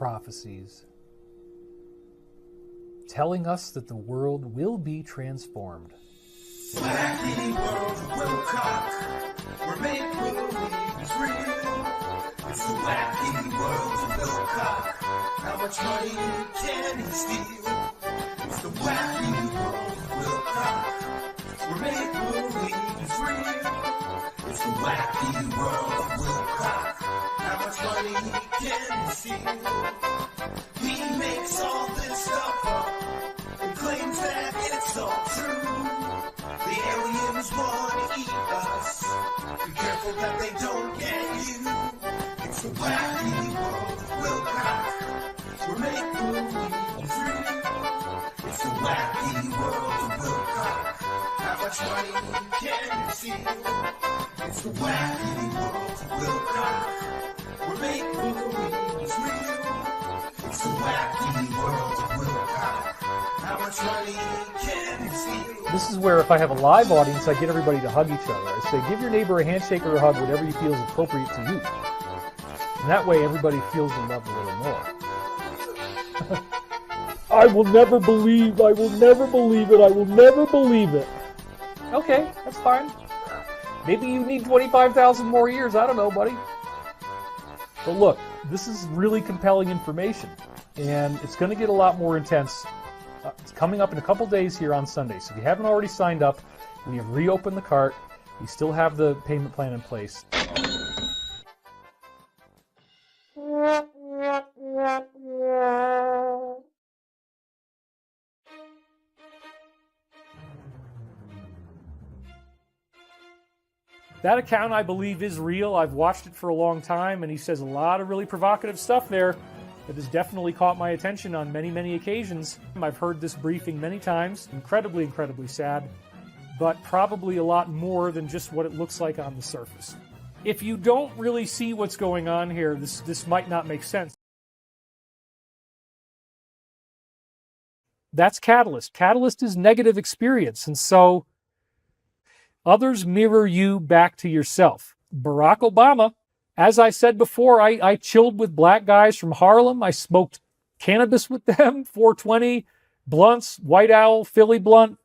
prophecies telling us that the world will be transformed. Stavatti world of Wilcock, where make-believe is real. It's the wacky world of Wilcock. How much money can he steal? It's the wacky world of Wilcock, where make-believe is real. It's the wacky world of Wilcock. How much money can he steal? He makes all this stuff up and claims that it's all true. The aliens want to eat us. Be careful that they don't get you. It's the wacky world of Wilcock, where make-believe is real. It's the wacky world of Wilcock. How much money can you steal? It's the wacky world of Wilcock, where make-believe is real. It's the wacky world of Wilcock. How much money can you steal? This is where if I have a live audience, I get everybody to hug each other. I say, give your neighbor a handshake or a hug, whatever you feel is appropriate to you. And that way everybody feels the love a little more. I will never believe it, I will never believe it. Okay, that's fine. Maybe you need 25,000 more years, I don't know, buddy. But look, this is really compelling information, and it's going to get a lot more intense. It's coming up in a couple days here on Sunday, so if you haven't already signed up, we have reopened the cart. We still have the payment plan in place. That account, I believe, is real. I've watched it for a long time, and he says a lot of really provocative stuff there that has definitely caught my attention on many, many occasions. I've heard this briefing many times. Incredibly, incredibly sad, but probably a lot more than just what it looks like on the surface. If you don't really see what's going on here, this might not make sense. That's catalyst. Catalyst is negative experience, and so others mirror you back to yourself. Barack Obama, as I said before, I chilled with black guys from Harlem. I smoked cannabis with them, 420, blunts, White Owl, Philly blunt.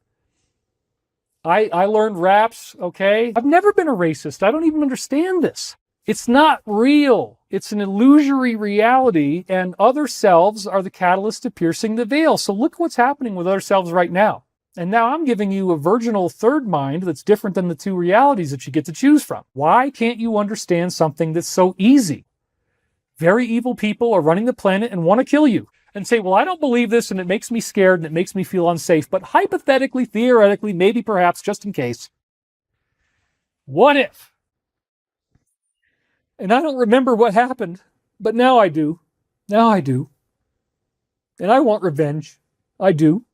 I learned raps, okay? I've never been a racist. I don't even understand this. It's not real. It's an illusory reality, and other selves are the catalyst to piercing the veil. So look what's happening with other selves right now. And now I'm giving you a virginal third mind that's different than the two realities that you get to choose from. Why can't you understand something that's so easy? Very evil people are running the planet and want to kill you. And say, well, I don't believe this, and it makes me scared, and it makes me feel unsafe. But hypothetically, theoretically, maybe, perhaps, just in case, what if? And I don't remember what happened, but now I do. Now I do. And I want revenge. I do.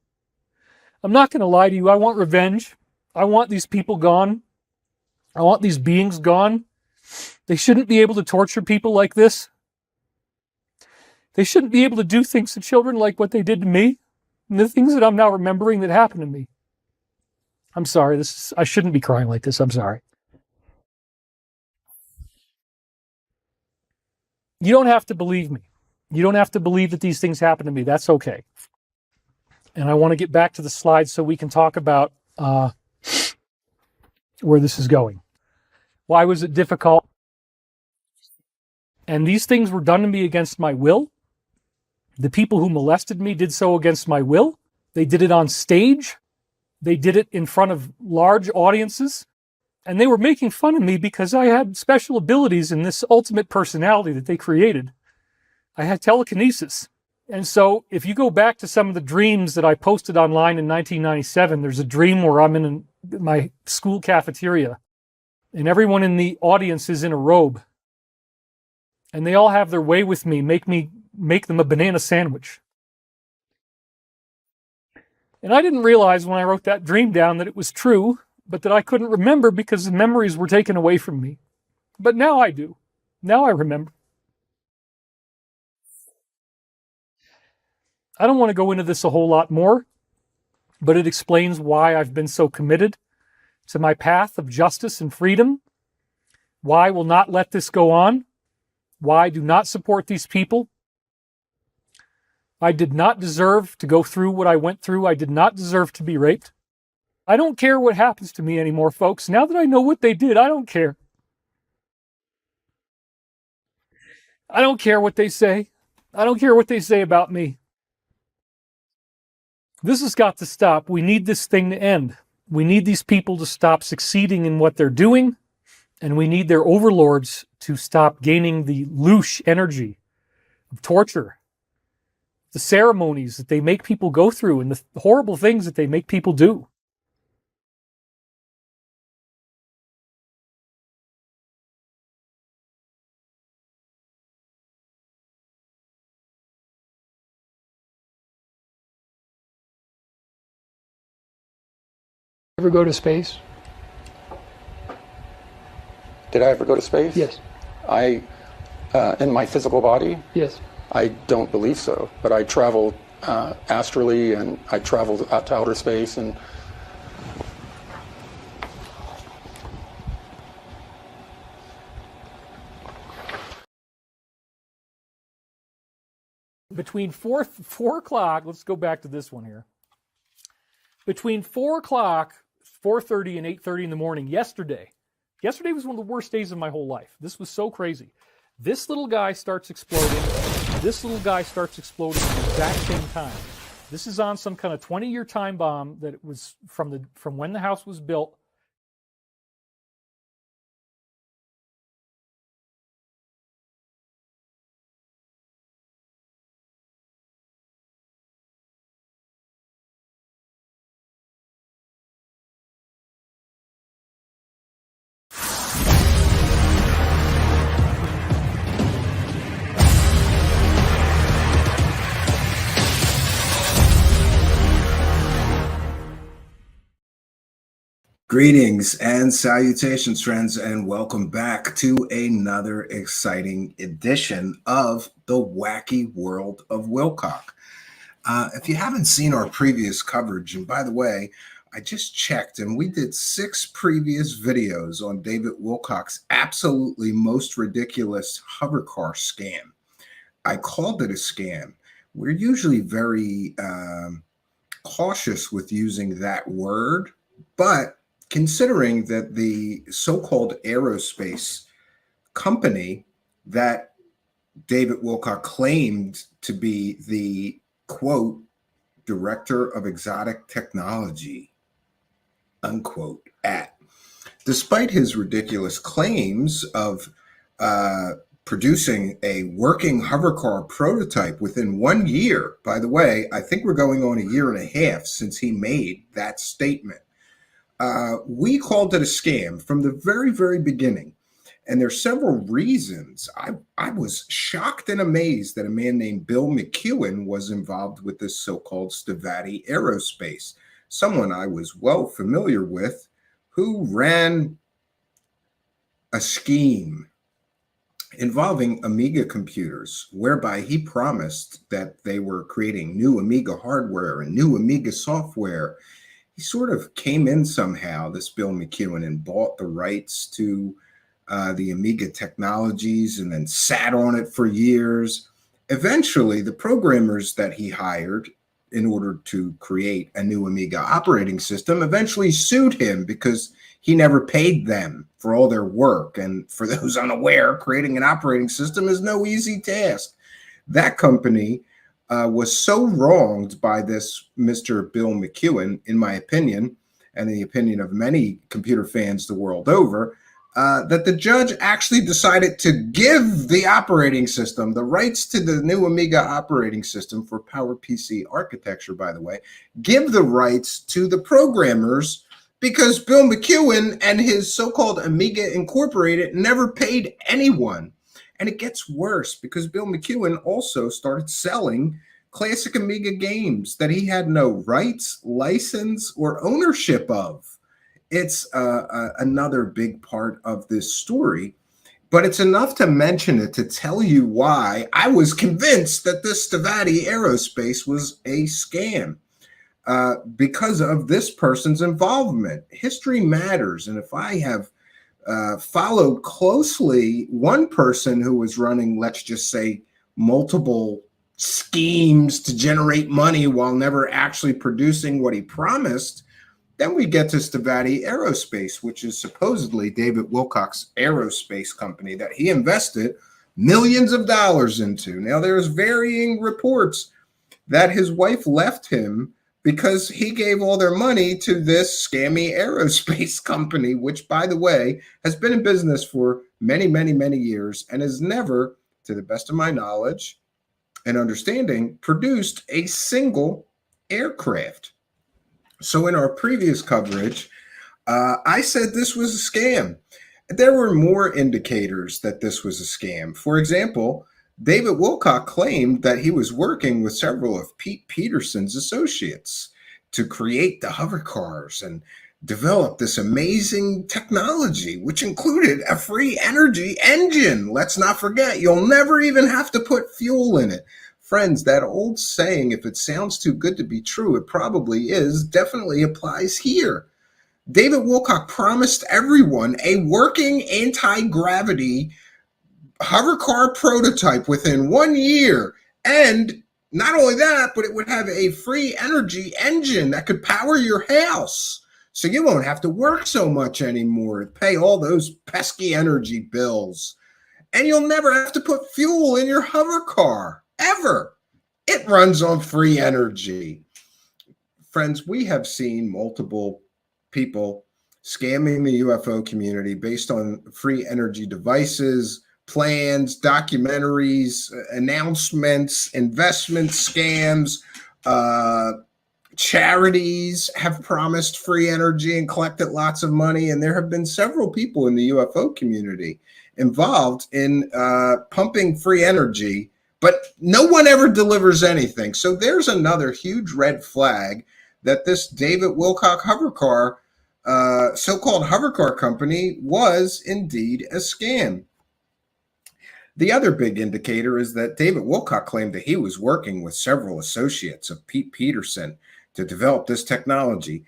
I'm not going to lie to you. I want revenge. I want these people gone. I want these beings gone. They shouldn't be able to torture people like this. They shouldn't be able to do things to children like what they did to me. And the things that I'm now remembering that happened to me. I'm sorry. I shouldn't be crying like this. I'm sorry. You don't have to believe me. You don't have to believe that these things happen to me. That's okay. And I want to get back to the slides so we can talk about where this is going. Why was it difficult? And these things were done to me against my will. The people who molested me did so against my will. They did it on stage. They did it in front of large audiences. And they were making fun of me because I had special abilities in this ultimate personality that they created. I had telekinesis. And so if you go back to some of the dreams that I posted online in 1997, there's a dream where I'm in my school cafeteria and everyone in the audience is in a robe. And they all have their way with me, make them a banana sandwich. And I didn't realize when I wrote that dream down that it was true, but that I couldn't remember because the memories were taken away from me. But now I do. Now I remember. I don't want to go into this a whole lot more, but it explains why I've been so committed to my path of justice and freedom, why I will not let this go on, why I do not support these people, I did not deserve to go through what I went through. I did not deserve to be raped. I don't care what happens to me anymore, folks. Now that I know what they did, I don't care. I don't care what they say. I don't care what they say about me. This has got to stop. We need this thing to end. We need these people to stop succeeding in what they're doing, and we need their overlords to stop gaining the louche energy of torture, the ceremonies that they make people go through, and the horrible things that they make people do. Ever go to space? Did I ever go to space? Yes. In my physical body? Yes. I don't believe so, but I traveled astrally, and I traveled out to outer space, and Between 4 o'clock, let's go back to this one here. Between 4 o'clock, 4:30 and 8:30 in the morning yesterday was one of the worst days of my whole life. This was so crazy. This little guy starts exploding. This little guy starts exploding at the exact same time. This is on some kind of 20-year time bomb that it was from when the house was built. Greetings and salutations, friends, and welcome back to another exciting edition of the Wacky World of Wilcock. If you haven't seen our previous coverage, and by the way, I just checked and we did 6 previous videos on David Wilcock's absolutely most ridiculous hover car scam. I called it a scam. We're usually very cautious with using that word, but considering that the so-called aerospace company that David Wilcock claimed to be the, quote, director of exotic technology, unquote, at, despite his ridiculous claims of producing a working hovercar prototype within 1 year. By the way, I think we're going on 1.5 years since he made that statement. We called it a scam from the very, very beginning. And there's several reasons. I was shocked and amazed that a man named Bill McEwen was involved with this so-called Stavatti Aerospace, someone I was well familiar with, who ran a scheme involving Amiga computers, whereby he promised that they were creating new Amiga hardware and new Amiga software. He sort of came in somehow, this Bill McEwen, and bought the rights to the Amiga technologies and then sat on it for years. Eventually, the programmers that he hired in order to create a new Amiga operating system eventually sued him because he never paid them for all their work. And for those unaware, creating an operating system is no easy task. That company was so wronged by this Mr. Bill McEwen, in my opinion, and in the opinion of many computer fans the world over, that the judge actually decided to give the operating system, the rights to the new Amiga operating system for PowerPC architecture, by the way, give the rights to the programmers because Bill McEwen and his so-called Amiga Incorporated never paid anyone. And it gets worse because Bill McEwen also started selling classic Amiga games that he had no rights, license, or ownership of. It's another big part of this story, but it's enough to mention it to tell you why I was convinced that this Stavatti Aerospace was a scam because of this person's involvement. History matters, and if I have followed closely one person who was running, let's just say, multiple schemes to generate money while never actually producing what he promised, then we get to Stavatti Aerospace, which is supposedly David Wilcock's aerospace company that he invested millions of dollars into. Now, there's varying reports that his wife left him because he gave all their money to this scammy aerospace company, which, by the way, has been in business for many, many, many years and has never, to the best of my knowledge and understanding, produced a single aircraft. So in our previous coverage, I said this was a scam. There were more indicators that this was a scam. For example, David Wilcock claimed that he was working with several of Pete Peterson's associates to create the hover cars and develop this amazing technology, which included a free energy engine. Let's not forget, you'll never even have to put fuel in it. Friends, that old saying, if it sounds too good to be true, it probably is, definitely applies here. David Wilcock promised everyone a working anti-gravity hover car prototype within 1 year. And not only that, but it would have a free energy engine that could power your house. So you won't have to work so much anymore to pay all those pesky energy bills. And you'll never have to put fuel in your hover car, ever. It runs on free energy. Friends, we have seen multiple people scamming the UFO community based on free energy devices, plans, documentaries, announcements, investment scams. Charities have promised free energy and collected lots of money, and there have been several people in the UFO community involved in pumping free energy, but no one ever delivers anything. So there's another huge red flag that this David Wilcock hover car, so-called hover car company, was indeed a scam. The other big indicator is that David Wilcock claimed that he was working with several associates of Pete Peterson to develop this technology.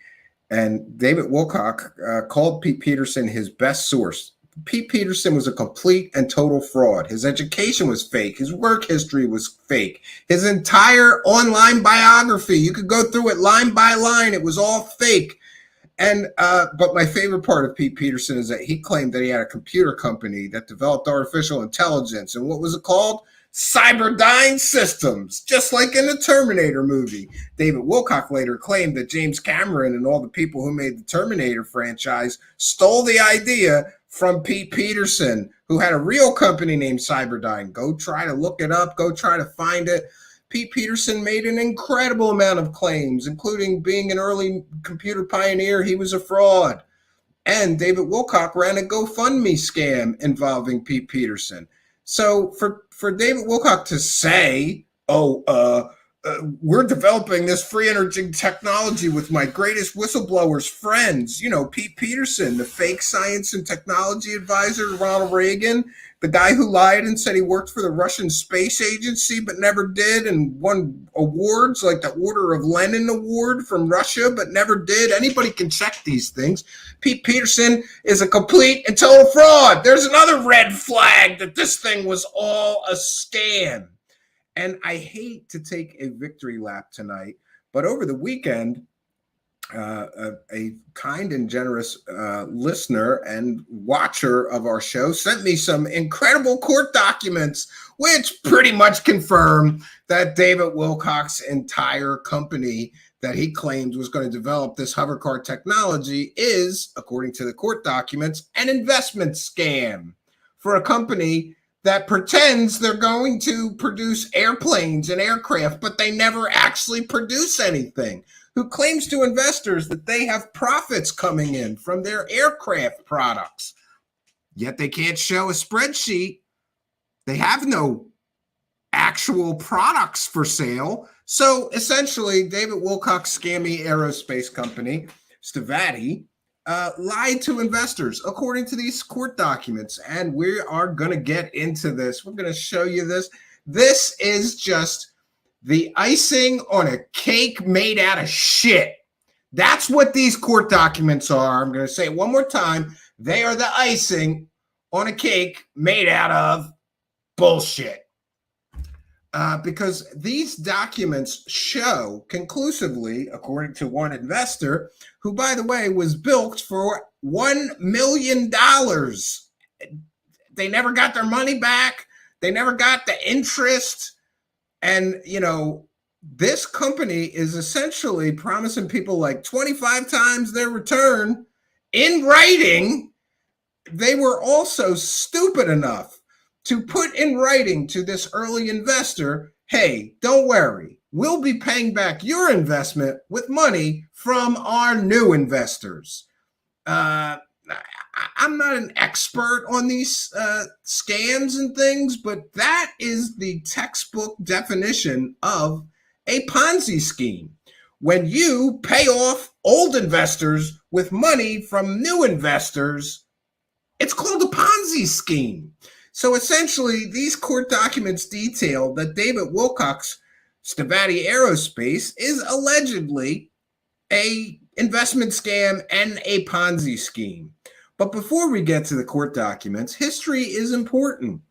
And David Wilcock called Pete Peterson his best source. Pete Peterson was a complete and total fraud. His education was fake. His work history was fake. His entire online biography, you could go through it line by line. It was all fake. And but my favorite part of Pete Peterson is that he claimed that he had a computer company that developed artificial intelligence. And what was it called? Cyberdyne Systems, just like in the Terminator movie. David Wilcock later claimed that James Cameron and all the people who made the Terminator franchise stole the idea from Pete Peterson, who had a real company named Cyberdyne. Go try to look it up. Go try to find it. Pete Peterson made an incredible amount of claims, including being an early computer pioneer. He was a fraud. And David Wilcock ran a GoFundMe scam involving Pete Peterson. So for David Wilcock to say, we're developing this free energy technology with my greatest whistleblowers friends, you know, Pete Peterson, the fake science and technology advisor to Ronald Reagan, the guy who lied and said he worked for the Russian Space Agency but never did, and won awards like the Order of Lenin Award from Russia but never did. Anybody can check these things. Pete Peterson is a complete and total fraud. There's another red flag that this thing was all a scam. And I hate to take a victory lap tonight, but over the weekend, a kind and generous listener and watcher of our show sent me some incredible court documents, which pretty much confirm that David Wilcock's entire company that he claimed was going to develop this hover car technology is, according to the court documents, an investment scam for a company that pretends they're going to produce airplanes and aircraft, but they never actually produce anything, who claims to investors that they have profits coming in from their aircraft products. Yet they can't show a spreadsheet. They have no actual products for sale. So essentially, David Wilcock's scammy aerospace company, Stavatti, lied to investors, according to these court documents. And we are going to get into this. We're going to show you this. This is just the icing on a cake made out of shit. That's what these court documents are. I'm going to say it one more time. They are the icing on a cake made out of bullshit. because these documents show conclusively, according to one investor, who, by the way, was bilked for $1 million. They never got their money back. They never got the interest. And, this company is essentially promising people like 25 times their return in writing. They were also stupid enough to put in writing to this early investor, hey, don't worry, we'll be paying back your investment with money from our new investors. I'm not an expert on these scams and things, but that is the textbook definition of a Ponzi scheme. When you pay off old investors with money from new investors, it's called a Ponzi scheme. So essentially, these court documents detail that David Wilcock's Stavatti Aerospace is allegedly a investment scam and a Ponzi scheme. But before we get to the court documents, history is important.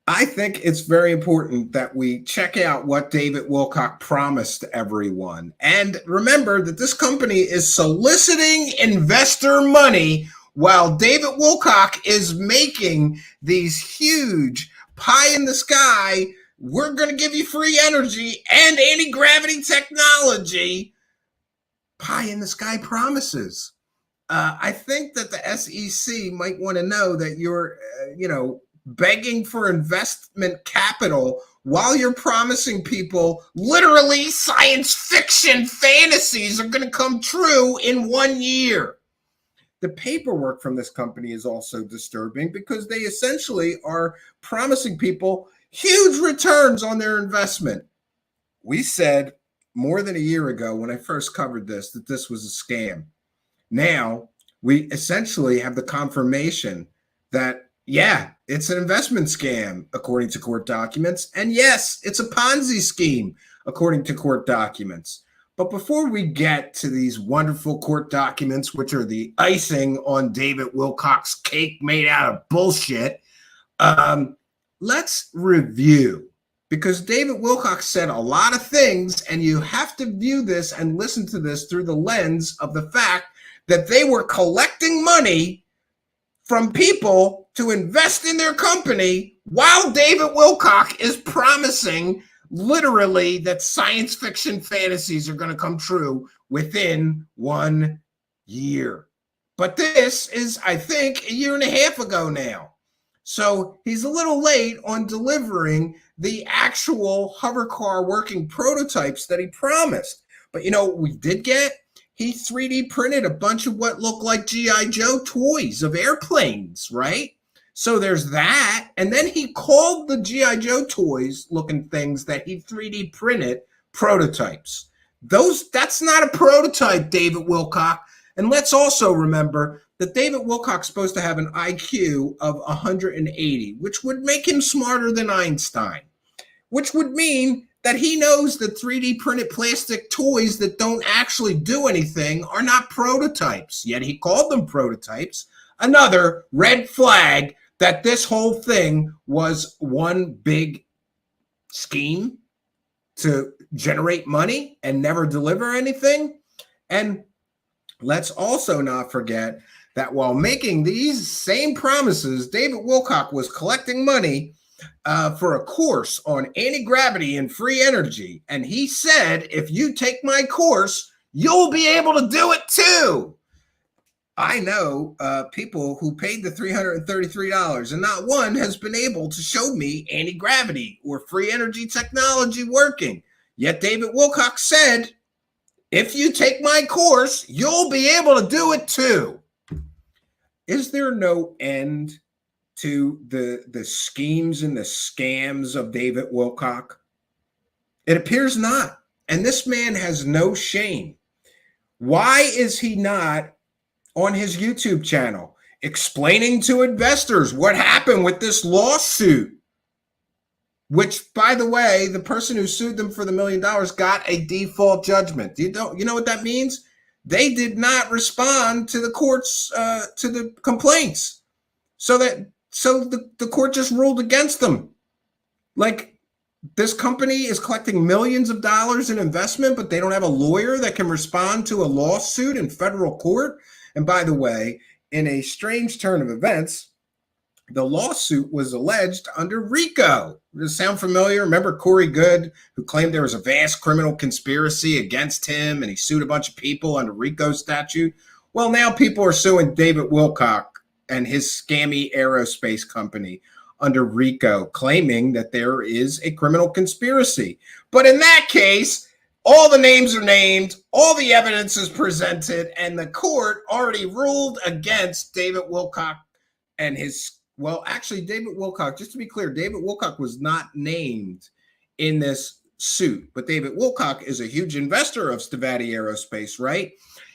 I think it's very important that we check out what David Wilcock promised everyone. And remember that this company is soliciting investor money while David Wilcock is making these huge pie in the sky, we're going to give you free energy and anti-gravity technology, pie in the sky promises. I think that the SEC might want to know that you're, begging for investment capital while you're promising people literally science fiction fantasies are going to come true in 1 year. The paperwork from this company is also disturbing because they essentially are promising people huge returns on their investment. We said more than a year ago when I first covered this that this was a scam. Now we essentially have the confirmation that, yeah, it's an investment scam, according to court documents. And yes, it's a Ponzi scheme, according to court documents. But before we get to these wonderful court documents, which are the icing on David Wilcock's cake made out of bullshit, let's review. Because David Wilcock said a lot of things, and you have to view this and listen to this through the lens of the fact that they were collecting money from people to invest in their company while David Wilcock is promising literally that science fiction fantasies are going to come true within 1 year. But this is, I think, a year and a half ago now. So he's a little late on delivering the actual hover car working prototypes that he promised. But what we did get? He 3D printed a bunch of what looked like G.I. Joe toys of airplanes, right? So there's that. And then he called the G.I. Joe toys looking things that he 3D printed prototypes. That's not a prototype, David Wilcock. And let's also remember that David Wilcock's supposed to have an IQ of 180, which would make him smarter than Einstein, which would mean that he knows that 3D printed plastic toys that don't actually do anything are not prototypes. Yet he called them prototypes. Another red flag that this whole thing was one big scheme to generate money and never deliver anything. And let's also not forget that while making these same promises, David Wilcock was collecting money for a course on anti-gravity and free energy. And he said, if you take my course, you'll be able to do it too. I know people who paid the $333 and not one has been able to show me anti-gravity or free energy technology working. Yet David Wilcock said, if you take my course, you'll be able to do it too. Is there no end to the schemes and the scams of David Wilcock? It appears not. And this man has no shame. Why is he not on his YouTube channel explaining to investors what happened with this lawsuit? Which, by the way, the person who sued them for the $1 million got a default judgment. You know what that means? They did not respond to the court's to the complaints. So the court just ruled against them. Like, This company is collecting millions of dollars in investment, but they don't have a lawyer that can respond to a lawsuit in federal court. And by the way, in a strange turn of events, the lawsuit was alleged under RICO. Does this sound familiar? Remember Corey Goode, who claimed there was a vast criminal conspiracy against him and he sued a bunch of people under RICO statute? Well, now people are suing David Wilcock and his scammy aerospace company under RICO, claiming that there is a criminal conspiracy. But in that case, all the names are named, all the evidence is presented, and the court already ruled against David Wilcock and his, well, actually, David Wilcock, just to be clear, David Wilcock was not named in this suit, but David Wilcock is a huge investor of Stavatti Aerospace, right?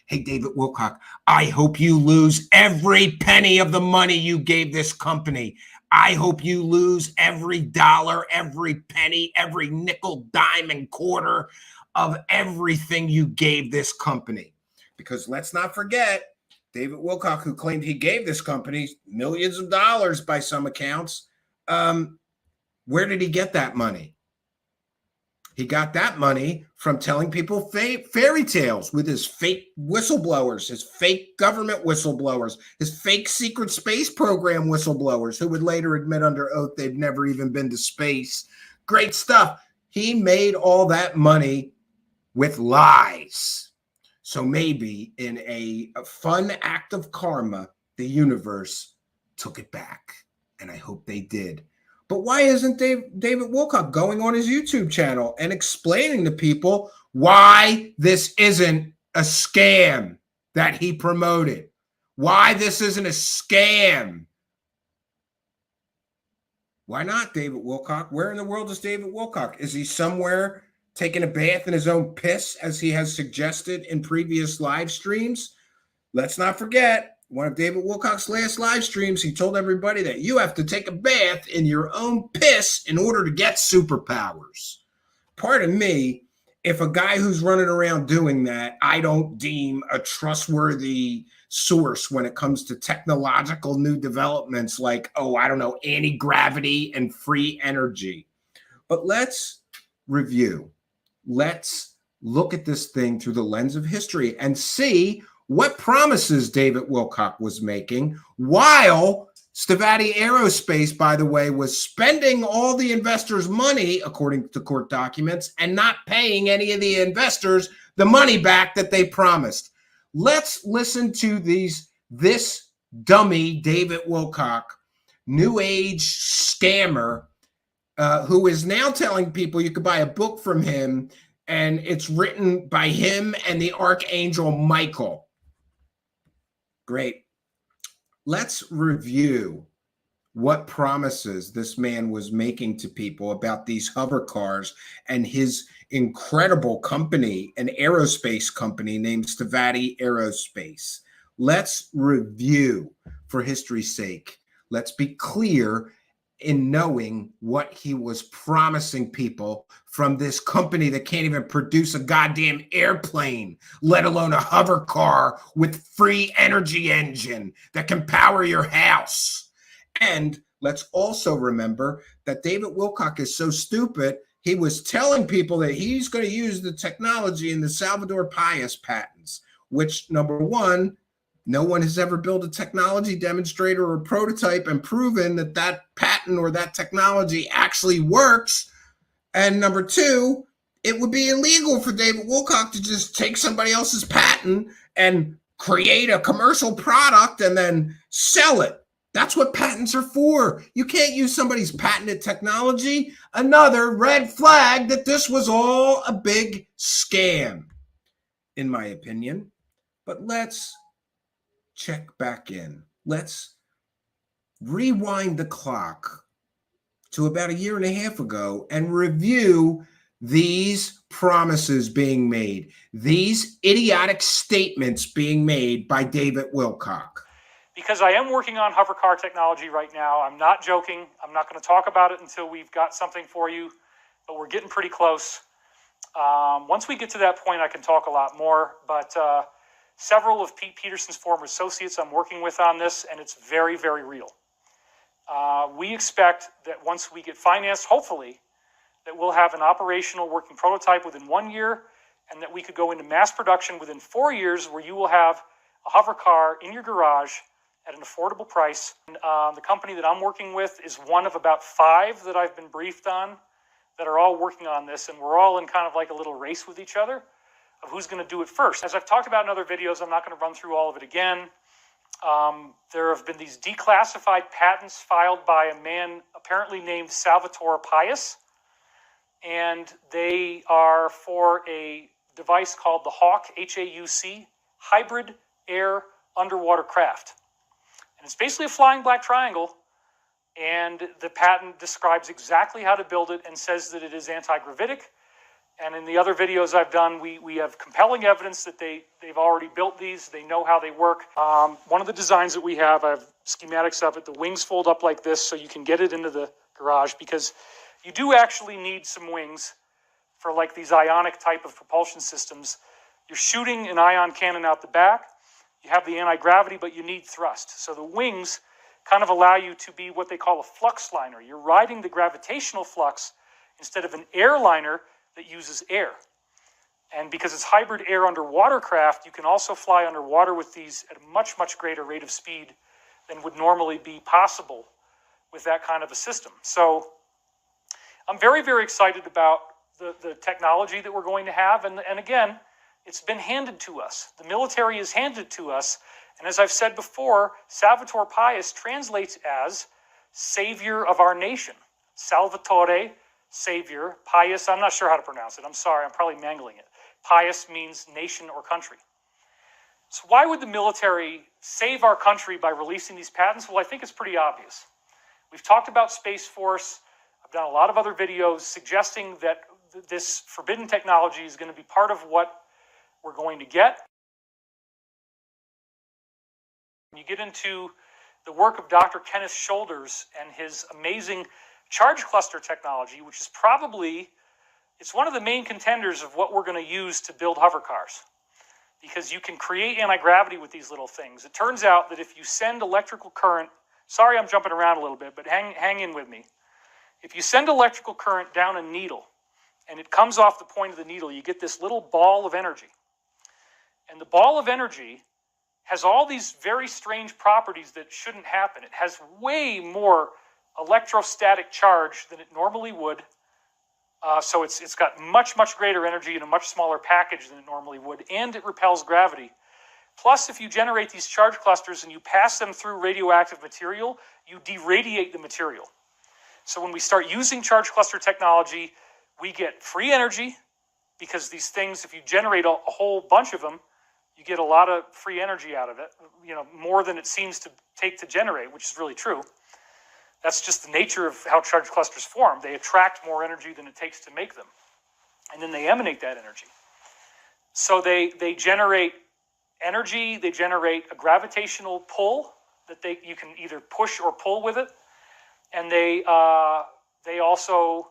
Hey, David Wilcock, I hope you lose every penny of the money you gave this company. I hope you lose every dollar, every penny, every nickel, dime, and quarter of everything you gave this company. Because let's not forget, David Wilcock, who claimed he gave this company millions of dollars by some accounts, where did he get that money? He got that money from telling people fairy tales with his fake whistleblowers, his fake government whistleblowers, his fake secret space program whistleblowers who would later admit under oath they've never even been to space. Great stuff. He made all that money with lies. So maybe in a fun act of karma, the universe took it back. And I hope they did. But why isn't David Wilcock going on his YouTube channel and explaining to people why this isn't a scam that he promoted? Why this isn't a scam? Why not, David Wilcock? Where in the world is David Wilcock? Is he somewhere taking a bath in his own piss, as he has suggested in previous live streams? Let's not forget, one of David Wilcock's last live streams, he told everybody that you have to take a bath in your own piss in order to get superpowers. Pardon me, if a guy who's running around doing that, I don't deem a trustworthy source when it comes to technological new developments like, I don't know, anti-gravity and free energy. But let's review. Let's look at this thing through the lens of history and see what promises David Wilcock was making while Stavatti Aerospace, by the way, was spending all the investors' money, according to court documents, and not paying any of the investors the money back that they promised. Let's listen to this dummy David Wilcock, new age scammer, who is now telling people you could buy a book from him, and it's written by him and the Archangel Michael. Great. Let's review what promises this man was making to people about these hover cars and his incredible company, an aerospace company named Stavatti Aerospace. Let's review for history's sake. Let's be clear in knowing what he was promising people from this company that can't even produce a goddamn airplane, let alone a hover car with free energy engine that can power your house. And let's also remember that David Wilcock is so stupid, he was telling people that he's going to use the technology in the Salvador Payas patents, which, number one, no one has ever built a technology demonstrator or prototype and proven that that patent or that technology actually works. And number two, it would be illegal for David Wilcock to just take somebody else's patent and create a commercial product and then sell it. That's what patents are for. You can't use somebody's patented technology. Another red flag that this was all a big scam, in my opinion. But let's check back in. Let's rewind the clock to about a year and a half ago and review these promises being made, these idiotic statements being made by David Wilcock. Because I am working on hover car technology right now. I'm not joking. I'm not going to talk about it until we've got something for you, but we're getting pretty close. Once we get to that point, I can talk a lot more, but several of Pete Peterson's former associates I'm working with on this, and it's very, very real. We expect that once we get financed, hopefully, that we'll have an operational working prototype within 1 year, and that we could go into mass production within 4 years, where you will have a hover car in your garage at an affordable price. And, the company that I'm working with is one of about 5 that I've been briefed on that are all working on this, and we're all in kind of like a little race with each other of who's going to do it first. As I've talked about in other videos, I'm not going to run through all of it again. There have been these declassified patents filed by a man apparently named Salvatore Pais, and they are for a device called the Hawk, H-A-U-C, Hybrid Air Underwater Craft. And it's basically a flying black triangle, and the patent describes exactly how to build it and says that it is anti-gravitic. And in the other videos I've done, we have compelling evidence that they've already built these. They know how they work. One of the designs that we have, I have schematics of it. The wings fold up like this so you can get it into the garage, because you do actually need some wings for like these ionic type of propulsion systems. You're shooting an ion cannon out the back. You have the anti-gravity, but you need thrust. So the wings kind of allow you to be what they call a flux liner. You're riding the gravitational flux instead of an airliner that uses air. And because it's hybrid air underwater craft, you can also fly underwater with these at a much, much greater rate of speed than would normally be possible with that kind of a system. So I'm very, very excited about the technology that we're going to have. And again, it's been handed to us. The military has handed to us. And as I've said before, Salvatore Pais translates as savior of our nation. Salvatore, savior. Pais, I'm not sure how to pronounce it. I'm sorry, I'm probably mangling it. Pais means nation or country. So why would the military save our country by releasing these patents? Well, I think it's pretty obvious. We've talked about Space Force. I've done a lot of other videos suggesting that this forbidden technology is going to be part of what we're going to get. When you get into the work of Dr. Kenneth Shoulders and his amazing charge cluster technology, which is probably, it's one of the main contenders of what we're going to use to build hover cars, because you can create anti-gravity with these little things. It turns out that if you send electrical current, sorry I'm jumping around a little bit, but hang in with me. If you send electrical current down a needle and it comes off the point of the needle, you get this little ball of energy. And the ball of energy has all these very strange properties that shouldn't happen. It has way more electrostatic charge than it normally would. So it's got much, much greater energy in a much smaller package than it normally would, and it repels gravity. Plus, if you generate these charge clusters and you pass them through radioactive material, you deradiate the material. So when we start using charge cluster technology, we get free energy, because these things, if you generate a whole bunch of them, you get a lot of free energy out of it, more than it seems to take to generate, which is really true. That's just the nature of how charge clusters form. They attract more energy than it takes to make them. And then they emanate that energy. So they generate energy, they generate a gravitational pull that you can either push or pull with it. And they also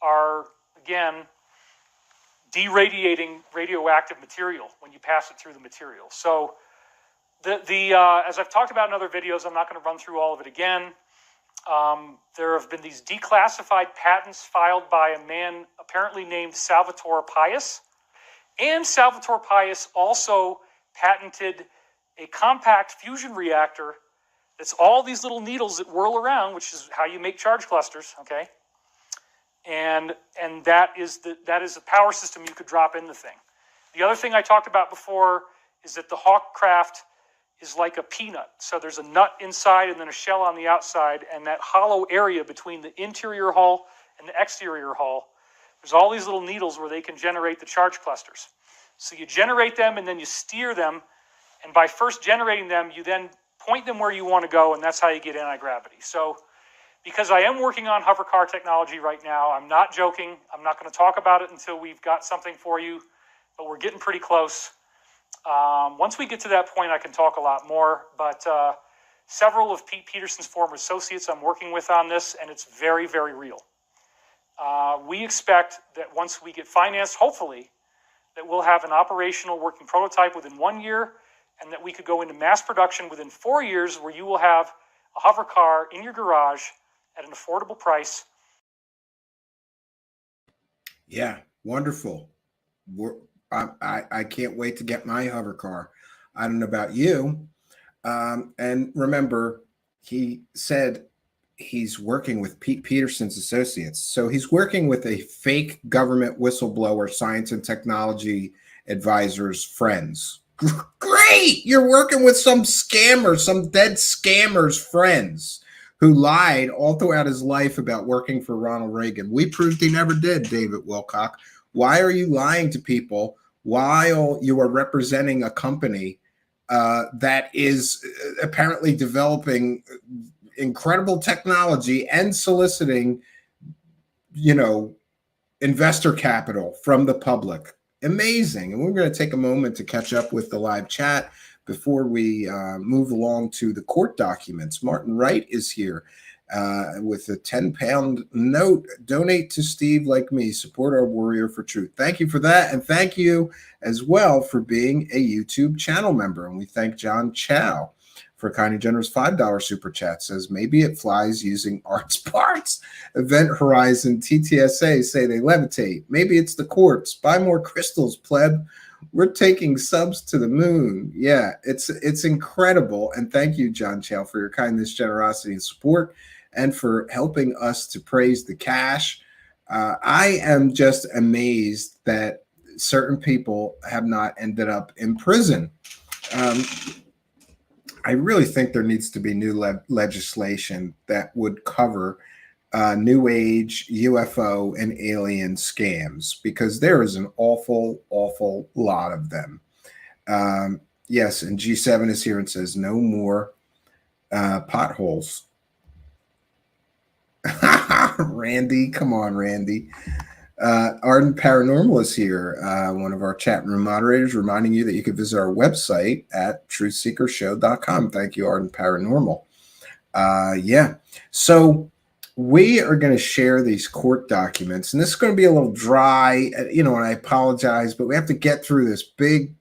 are, again, deradiating radioactive material when you pass it through the material. So as I've talked about in other videos, I'm not going to run through all of it again. There have been these declassified patents filed by a man apparently named Salvatore Pais. And Salvatore Pais also patented a compact fusion reactor that's all these little needles that whirl around, which is how you make charge clusters, okay? And that is a power system you could drop in the thing. The other thing I talked about before is that the Hawk craft is like a peanut. So there's a nut inside and then a shell on the outside, and that hollow area between the interior hull and the exterior hull, there's all these little needles where they can generate the charge clusters. So you generate them and then you steer them, and by first generating them, you then point them where you want to go, and that's how you get anti-gravity. So because I am working on hover car technology right now, I'm not joking. I'm not going to talk about it until we've got something for you, but we're getting pretty close. Once we get to that point, I can talk a lot more, but several of Pete Peterson's former associates I'm working with on this, and it's very, very real. We expect that once we get financed, hopefully, that we'll have an operational working prototype within 1 year, and that we could go into mass production within 4 years, where you will have a hover car in your garage at an affordable price Yeah, wonderful. We're, I can't wait to get my hover car. I don't know about you. And remember, he said he's working with Pete Peterson's associates. So he's working with a fake government whistleblower, science and technology advisors, friends. Great! You're working with some scammer, some dead scammer's friends who lied all throughout his life about working for Ronald Reagan. We proved he never did, David Wilcock. Why are you lying to people while you are representing a company that is apparently developing incredible technology and soliciting, investor capital from the public? Amazing. And we're going to take a moment to catch up with the live chat before we move along to the court documents. Martin Wright is here with a 10-pound note. Donate to Steve like me. Support our warrior for truth. Thank you for that. And thank you as well for being a YouTube channel member. And we thank John Chow for a kind and generous $5 super chat. Says, maybe it flies using arts parts. Event Horizon TTSA say they levitate. Maybe it's the quartz. Buy more crystals, pleb. We're taking subs to the moon. Yeah, it's incredible. And thank you, John Chow, for your kindness, generosity, and support, and for helping us to praise the cash. I am just amazed that certain people have not ended up in prison. I really think there needs to be new legislation that would cover New Age, UFO, and alien scams, because there is an awful, awful lot of them. Yes, and G7 is here and says, no more potholes. Randy, come on, Randy. Ardent Paranormal is here, one of our chat room moderators, reminding you that you can visit our website at truthseekershow.com. Thank you, Ardent Paranormal. Yeah, so we are going to share these court documents, and this is going to be a little dry, and I apologize, but we have to get through this big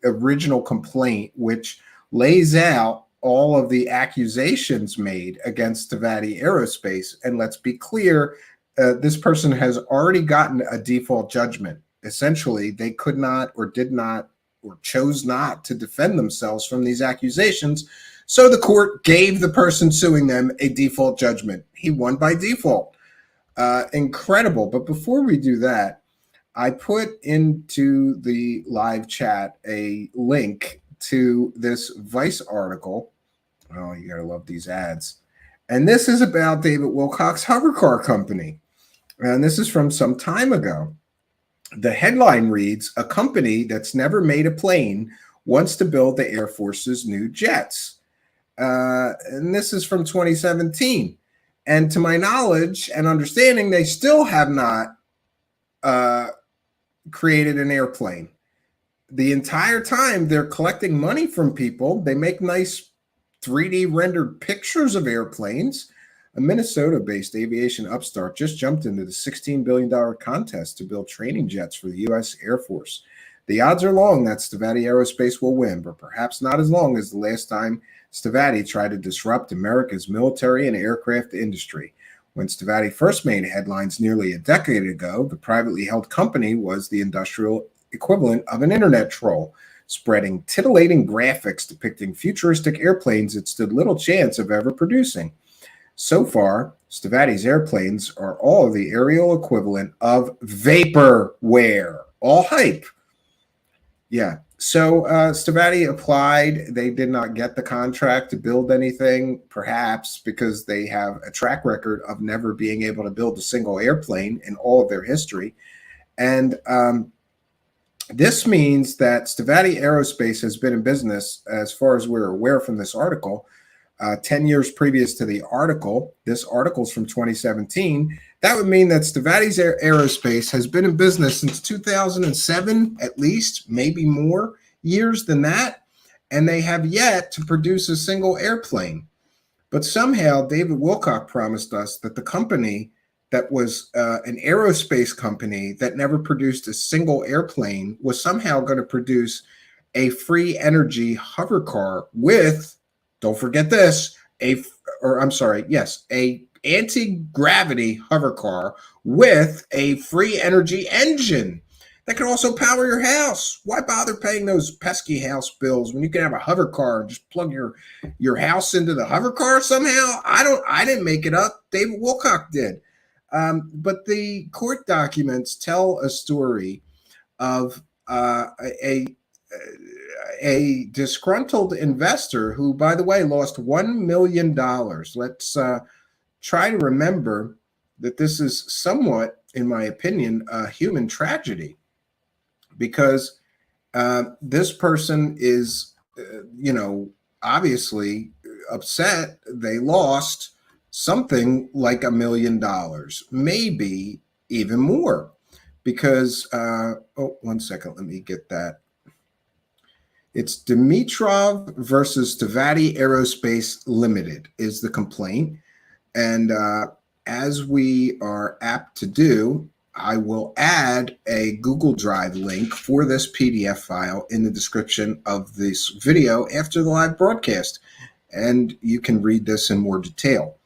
original complaint, which lays out all of the accusations made against Stavatti Aerospace. And let's be clear, this person has already gotten a default judgment. Essentially, they could not or did not or chose not to defend themselves from these accusations. So the court gave the person suing them a default judgment. He won by default. Incredible. But before we do that, I put into the live chat a link to this Vice article. Oh, you gotta love these ads. And this is about David Wilcock's hover car company. And this is from some time ago. The headline reads, "A company that's never made a plane wants to build the Air Force's new jets." And this is from 2017. And to my knowledge and understanding, they still have not created an airplane. The entire time they're collecting money from people. They make nice 3D rendered pictures of airplanes. A Minnesota-based aviation upstart just jumped into the $16 billion contest to build training jets for the U.S. Air Force. The odds are long that Stavatti Aerospace will win, but perhaps not as long as the last time Stavatti tried to disrupt America's military and aircraft industry. When Stavatti first made headlines nearly a decade ago, the privately held company was the industrial equivalent of an internet troll, spreading titillating graphics depicting futuristic airplanes it stood little chance of ever producing. So far, Stavatti's airplanes are all the aerial equivalent of vaporware. All hype. Yeah. So Stavatti applied. They did not get the contract to build anything, perhaps because they have a track record of never being able to build a single airplane in all of their history. And this means that Stavatti Aerospace has been in business, as far as we're aware from this article, 10 years previous to the article. This article is from 2017. That would mean that Stavatti's Aerospace has been in business since 2007, at least, maybe more years than that, and they have yet to produce a single airplane. But somehow David Wilcock promised us that the company that was an aerospace company that never produced a single airplane was somehow going to produce a free energy hover car with, don't forget this, a anti-gravity hover car with a free energy engine that can also power your house. Why bother paying those pesky house bills when you can have a hover car and just plug your house into the hover car somehow? I didn't make it up. David Wilcock did. But the court documents tell a story of a disgruntled investor who, by the way, lost $1 million. Let's try to remember that this is somewhat, in my opinion, a human tragedy, because this person is, obviously upset. They lost something like $1 million, maybe even more, because, 1 second, let me get that. It's Dimitrov versus Stavatti Aerospace Limited is the complaint. And as we are apt to do, I will add a Google Drive link for this PDF file in the description of this video after the live broadcast. And you can read this in more detail.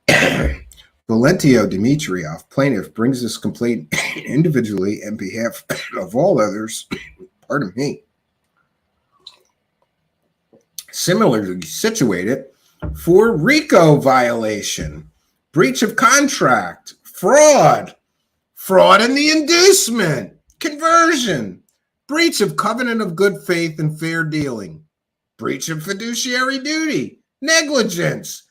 Valentio Dimitrov, plaintiff, brings this complaint individually on behalf of all others, pardon me, similarly situated for RICO violation, breach of contract, fraud in the inducement, conversion, breach of covenant of good faith and fair dealing, breach of fiduciary duty, negligence,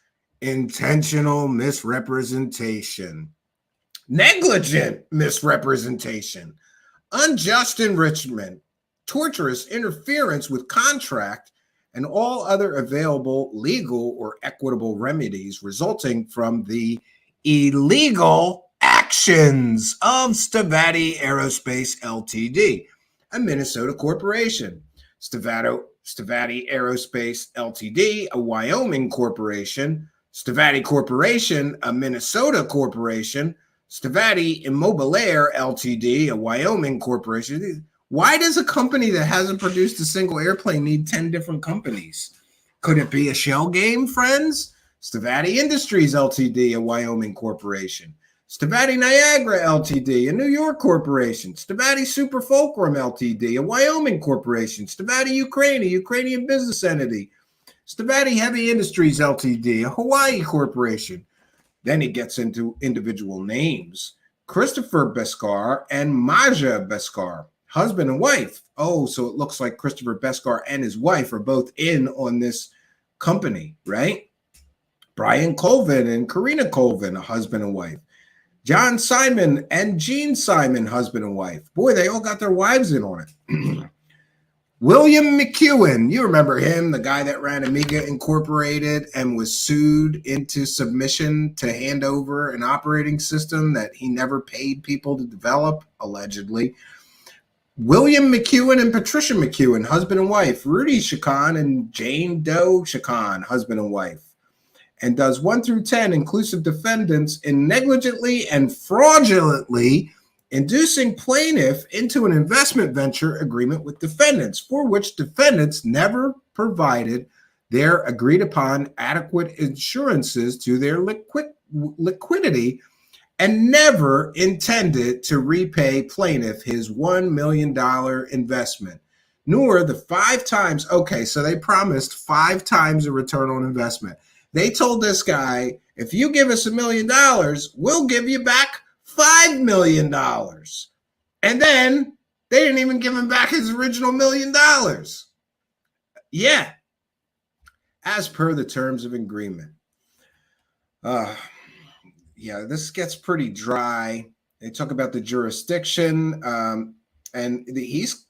intentional misrepresentation, negligent misrepresentation, unjust enrichment, torturous interference with contract, and all other available legal or equitable remedies resulting from the illegal actions of Stavatti Aerospace Ltd., a Minnesota corporation. Stavatti Aerospace Ltd., a Wyoming corporation. Stavatti Corporation, a Minnesota corporation. Stavatti Immobilier Ltd., a Wyoming corporation. Why does a company that hasn't produced a single airplane need 10 different companies? Could it be a shell game, friends? Stavatti Industries Ltd., a Wyoming corporation. Stavatti Niagara Ltd., a New York corporation. Stavatti Super Fulcrum Ltd., a Wyoming corporation. Stavatti Ukraine, a Ukrainian business entity. Stavatti Heavy Industries Ltd., a Hawaii corporation. Then it gets into individual names. Christopher Beskar and Maja Beskar, husband and wife. Oh, so it looks like Christopher Beskar and his wife are both in on this company, right? Brian Colvin and Karina Colvin, a husband and wife. John Simon and Jean Simon, husband and wife. Boy, they all got their wives in on it. William McEwen, you remember him, the guy that ran Amiga Incorporated and was sued into submission to hand over an operating system that he never paid people to develop, allegedly. William McEwen and Patricia McEwen, husband and wife. Rudy Chacon and Jane Doe Chacon, husband and wife. And does 1 through 10 inclusive defendants in negligently and fraudulently inducing plaintiff into an investment venture agreement with defendants, for which defendants never provided their agreed upon adequate insurances to their liquidity and never intended to repay plaintiff his $1 million investment, nor the 5 times. Okay, so they promised 5 times a return on investment. They told this guy, if you give us $1 million, we'll give you back $5 million. And then they didn't even give him back his original $1 million. Yeah, as per the terms of agreement. Yeah, this gets pretty dry. They talk about the jurisdiction, and he's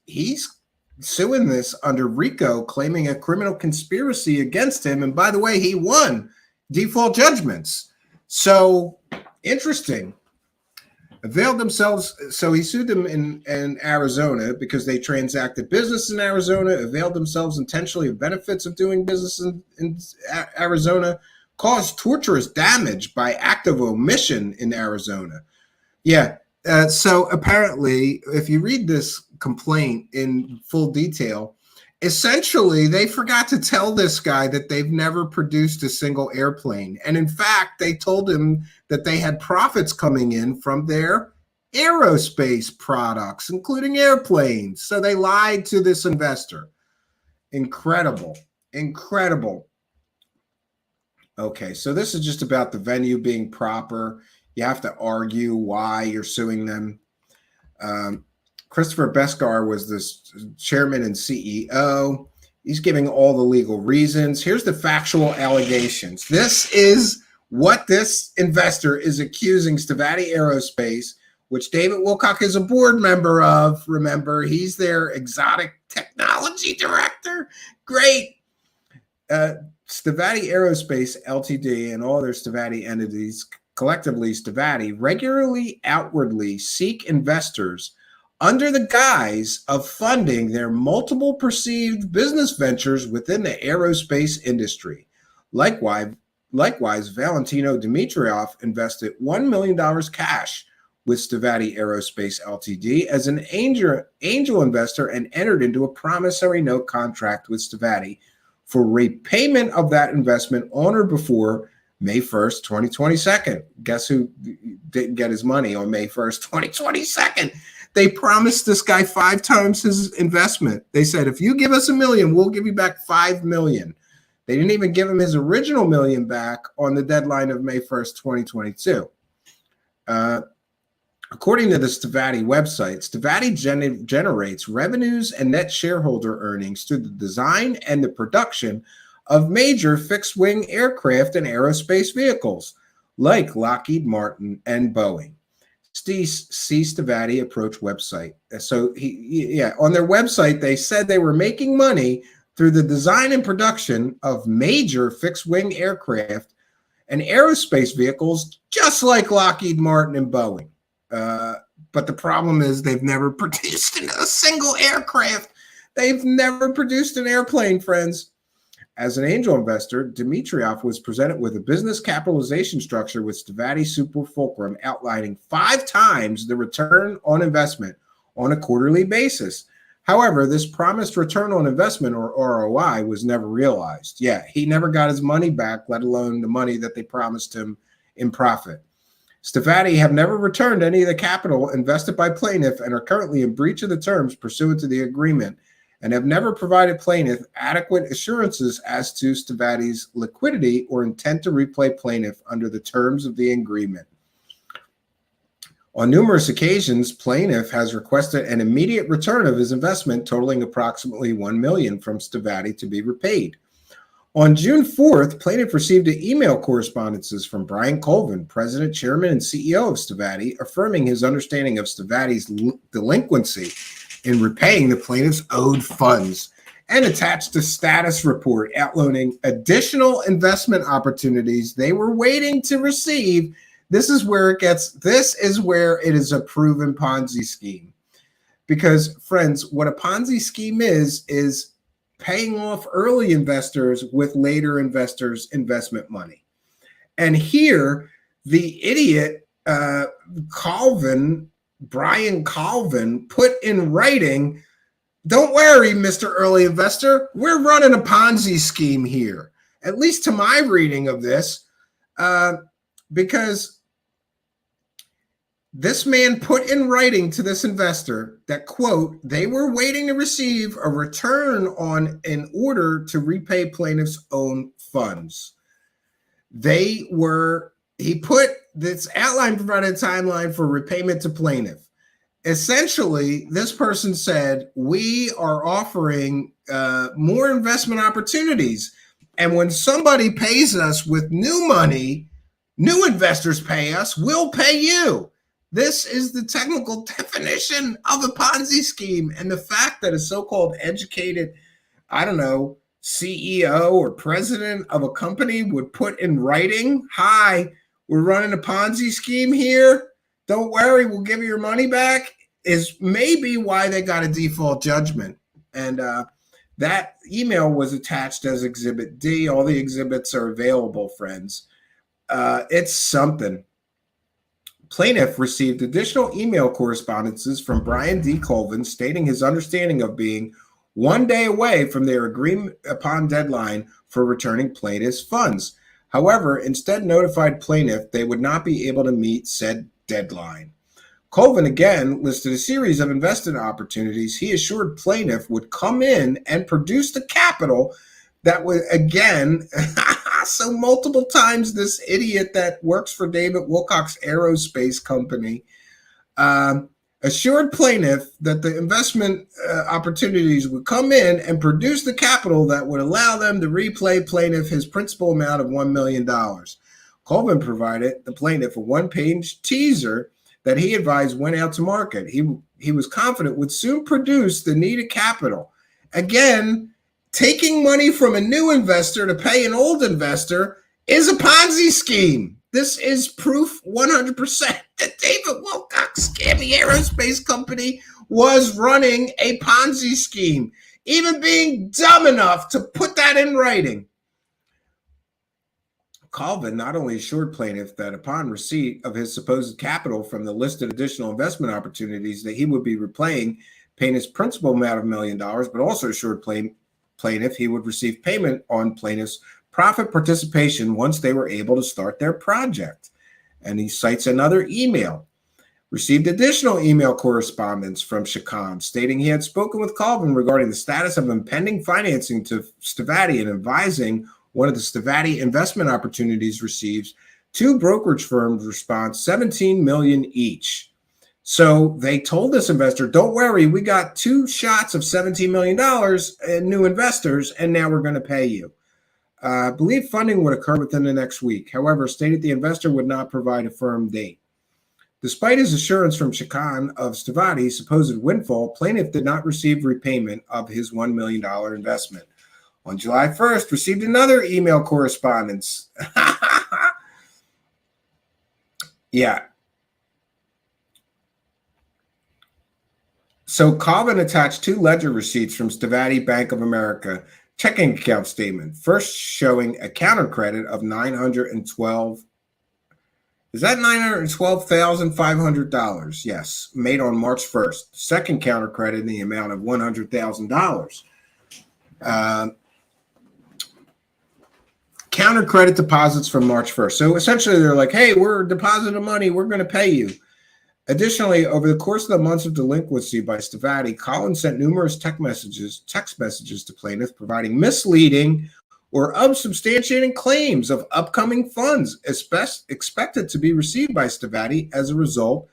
suing this under RICO, claiming a criminal conspiracy against him. And by the way, he won default judgments. So interesting. Availed themselves. So he sued them in Arizona because they transacted business in Arizona, availed themselves intentionally of benefits of doing business in Arizona, caused torturous damage by act of omission in Arizona. Yeah. So apparently, if you read this complaint in full detail, essentially, they forgot to tell this guy that they've never produced a single airplane. And in fact, they told him that they had profits coming in from their aerospace products, including airplanes. So they lied to this investor. Incredible. Incredible. Okay, so this is just about the venue being proper. You have to argue why you're suing them. Christopher Beskar was the chairman and CEO. He's giving all the legal reasons. Here's the factual allegations. This is what this investor is accusing Stavatti Aerospace, which David Wilcock is a board member of. Remember, he's their exotic technology director. Great. Stavatti Aerospace Ltd. and all their Stavatti entities, collectively Stavatti, regularly outwardly seek investors under the guise of funding their multiple perceived business ventures within the aerospace industry. Likewise, Valentino Dimitrov invested $1 million cash with Stavatti Aerospace Ltd. as an angel investor and entered into a promissory note contract with Stavatti for repayment of that investment on or before May 1st, 2022. Guess who didn't get his money on May 1st, 2022? They promised this guy 5 times his investment. They said, if you give us $1 million, we'll give you back $5 million. They didn't even give him his original $1 million back on the deadline of May 1st, 2022. According to the Stavatti website, Stavatti generates revenues and net shareholder earnings through the design and the production of major fixed-wing aircraft and aerospace vehicles like Lockheed Martin and Boeing. See Stavatti approach website. So on their website, they said they were making money through the design and production of major fixed-wing aircraft and aerospace vehicles, just like Lockheed Martin and Boeing. But the problem is they've never produced a single aircraft. They've never produced an airplane, friends. As an angel investor, Dimitrov was presented with a business capitalization structure with Stavatti Super Fulcrum outlining 5 times the return on investment on a quarterly basis. However, this promised return on investment, or ROI, was never realized. Yeah, he never got his money back, let alone the money that they promised him in profit. Stavatti have never returned any of the capital invested by plaintiff and are currently in breach of the terms pursuant to the agreement and have never provided plaintiff adequate assurances as to Stavatti's liquidity or intent to repay plaintiff under the terms of the agreement. On numerous occasions, plaintiff has requested an immediate return of his investment totaling approximately $1 million from Stavatti to be repaid. On June 4th, plaintiff received an email correspondences from Brian Colvin, president, chairman, and CEO of Stavatti, affirming his understanding of Stavatti's delinquency in repaying the plaintiff's owed funds, and attached a status report outlining additional investment opportunities they were waiting to receive. This is where it is a proven Ponzi scheme. Because, friends, what a Ponzi scheme is paying off early investors with later investors' investment money. And here, the idiot Brian Colvin, put in writing, don't worry, Mr. Early Investor, we're running a Ponzi scheme here, at least to my reading of this, because this man put in writing to this investor that, quote, they were waiting to receive a return in order to repay plaintiff's own funds. He put this outline, provided a timeline for repayment to plaintiff. Essentially, this person said, we are offering more investment opportunities. And when somebody pays us with new money, new investors pay us, we'll pay you. This is the technical definition of a Ponzi scheme. And the fact that a so-called educated, CEO or president of a company would put in writing, hi, we're running a Ponzi scheme here, don't worry, we'll give you your money back, is maybe why they got a default judgment. And that email was attached as Exhibit D. All the exhibits are available, friends. It's something. Plaintiff received additional email correspondences from Brian D. Colvin stating his understanding of being one day away from their agreement upon deadline for returning plaintiff's funds. However, instead notified plaintiff they would not be able to meet said deadline. Colvin again listed a series of investment opportunities he assured plaintiff would come in and produce the capital that would, again, so multiple times this idiot that works for David Wilcock's aerospace company assured plaintiff that the investment opportunities would come in and produce the capital that would allow them to repay plaintiff his principal amount of $1 million. Colvin provided the plaintiff a one-page teaser that he advised went out to market. He was confident would soon produce the needed capital. Again, taking money from a new investor to pay an old investor is a Ponzi scheme. This is proof 100% that David Wilcock's Scammy Aerospace Company was running a Ponzi scheme, even being dumb enough to put that in writing. Colvin not only assured plaintiff that upon receipt of his supposed capital from the listed additional investment opportunities that he would be repaying plaintiff's principal amount of $1 million, but also assured plaintiff he would receive payment on plaintiff's profit participation once they were able to start their project. And he cites another email. Received additional email correspondence from Shakan stating he had spoken with Colvin regarding the status of impending financing to Stavatti and advising one of the Stavatti investment opportunities receives two brokerage firms respond $17 million each. So they told this investor, don't worry, we got two shots of $17 million in new investors, and now we're going to pay you. I believe funding would occur within the next week. However, stated the investor would not provide a firm date. Despite his assurance from Shakan of Stavatti's supposed windfall, plaintiff did not receive repayment of his $1 million investment. On July 1st, received another email correspondence. Yeah. So Colvin attached two ledger receipts from Stavatti Bank of America checking account statement, first showing a counter credit of $912. Is that $912,500? Yes, made on March 1st. Second counter credit in the amount of $100,000. Counter credit deposits from March 1st. So essentially they're like, hey, we're depositing money. We're going to pay you. Additionally, over the course of the months of delinquency by Stavatti, Collins sent numerous text messages to plaintiff providing misleading or unsubstantiated claims of upcoming funds expected to be received by Stavatti as a result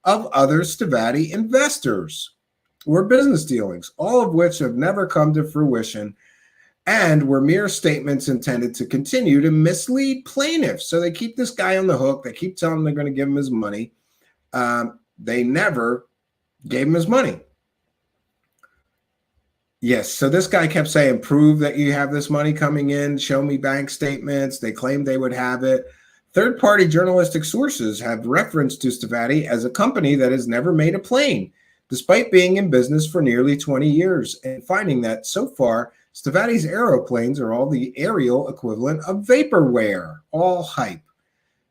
of other Stavatti investors or business dealings, all of which have never come to fruition and were mere statements intended to continue to mislead plaintiffs. So they keep this guy on the hook. They keep telling him they're going to give him his money. They never gave him his money. Yes, so this guy kept saying, prove that you have this money coming in, show me bank statements. They claimed they would have it. Third-party journalistic sources have referenced to Stavatti as a company that has never made a plane, despite being in business for nearly 20 years, and finding that so far, Stavatti's aeroplanes are all the aerial equivalent of vaporware, all hype.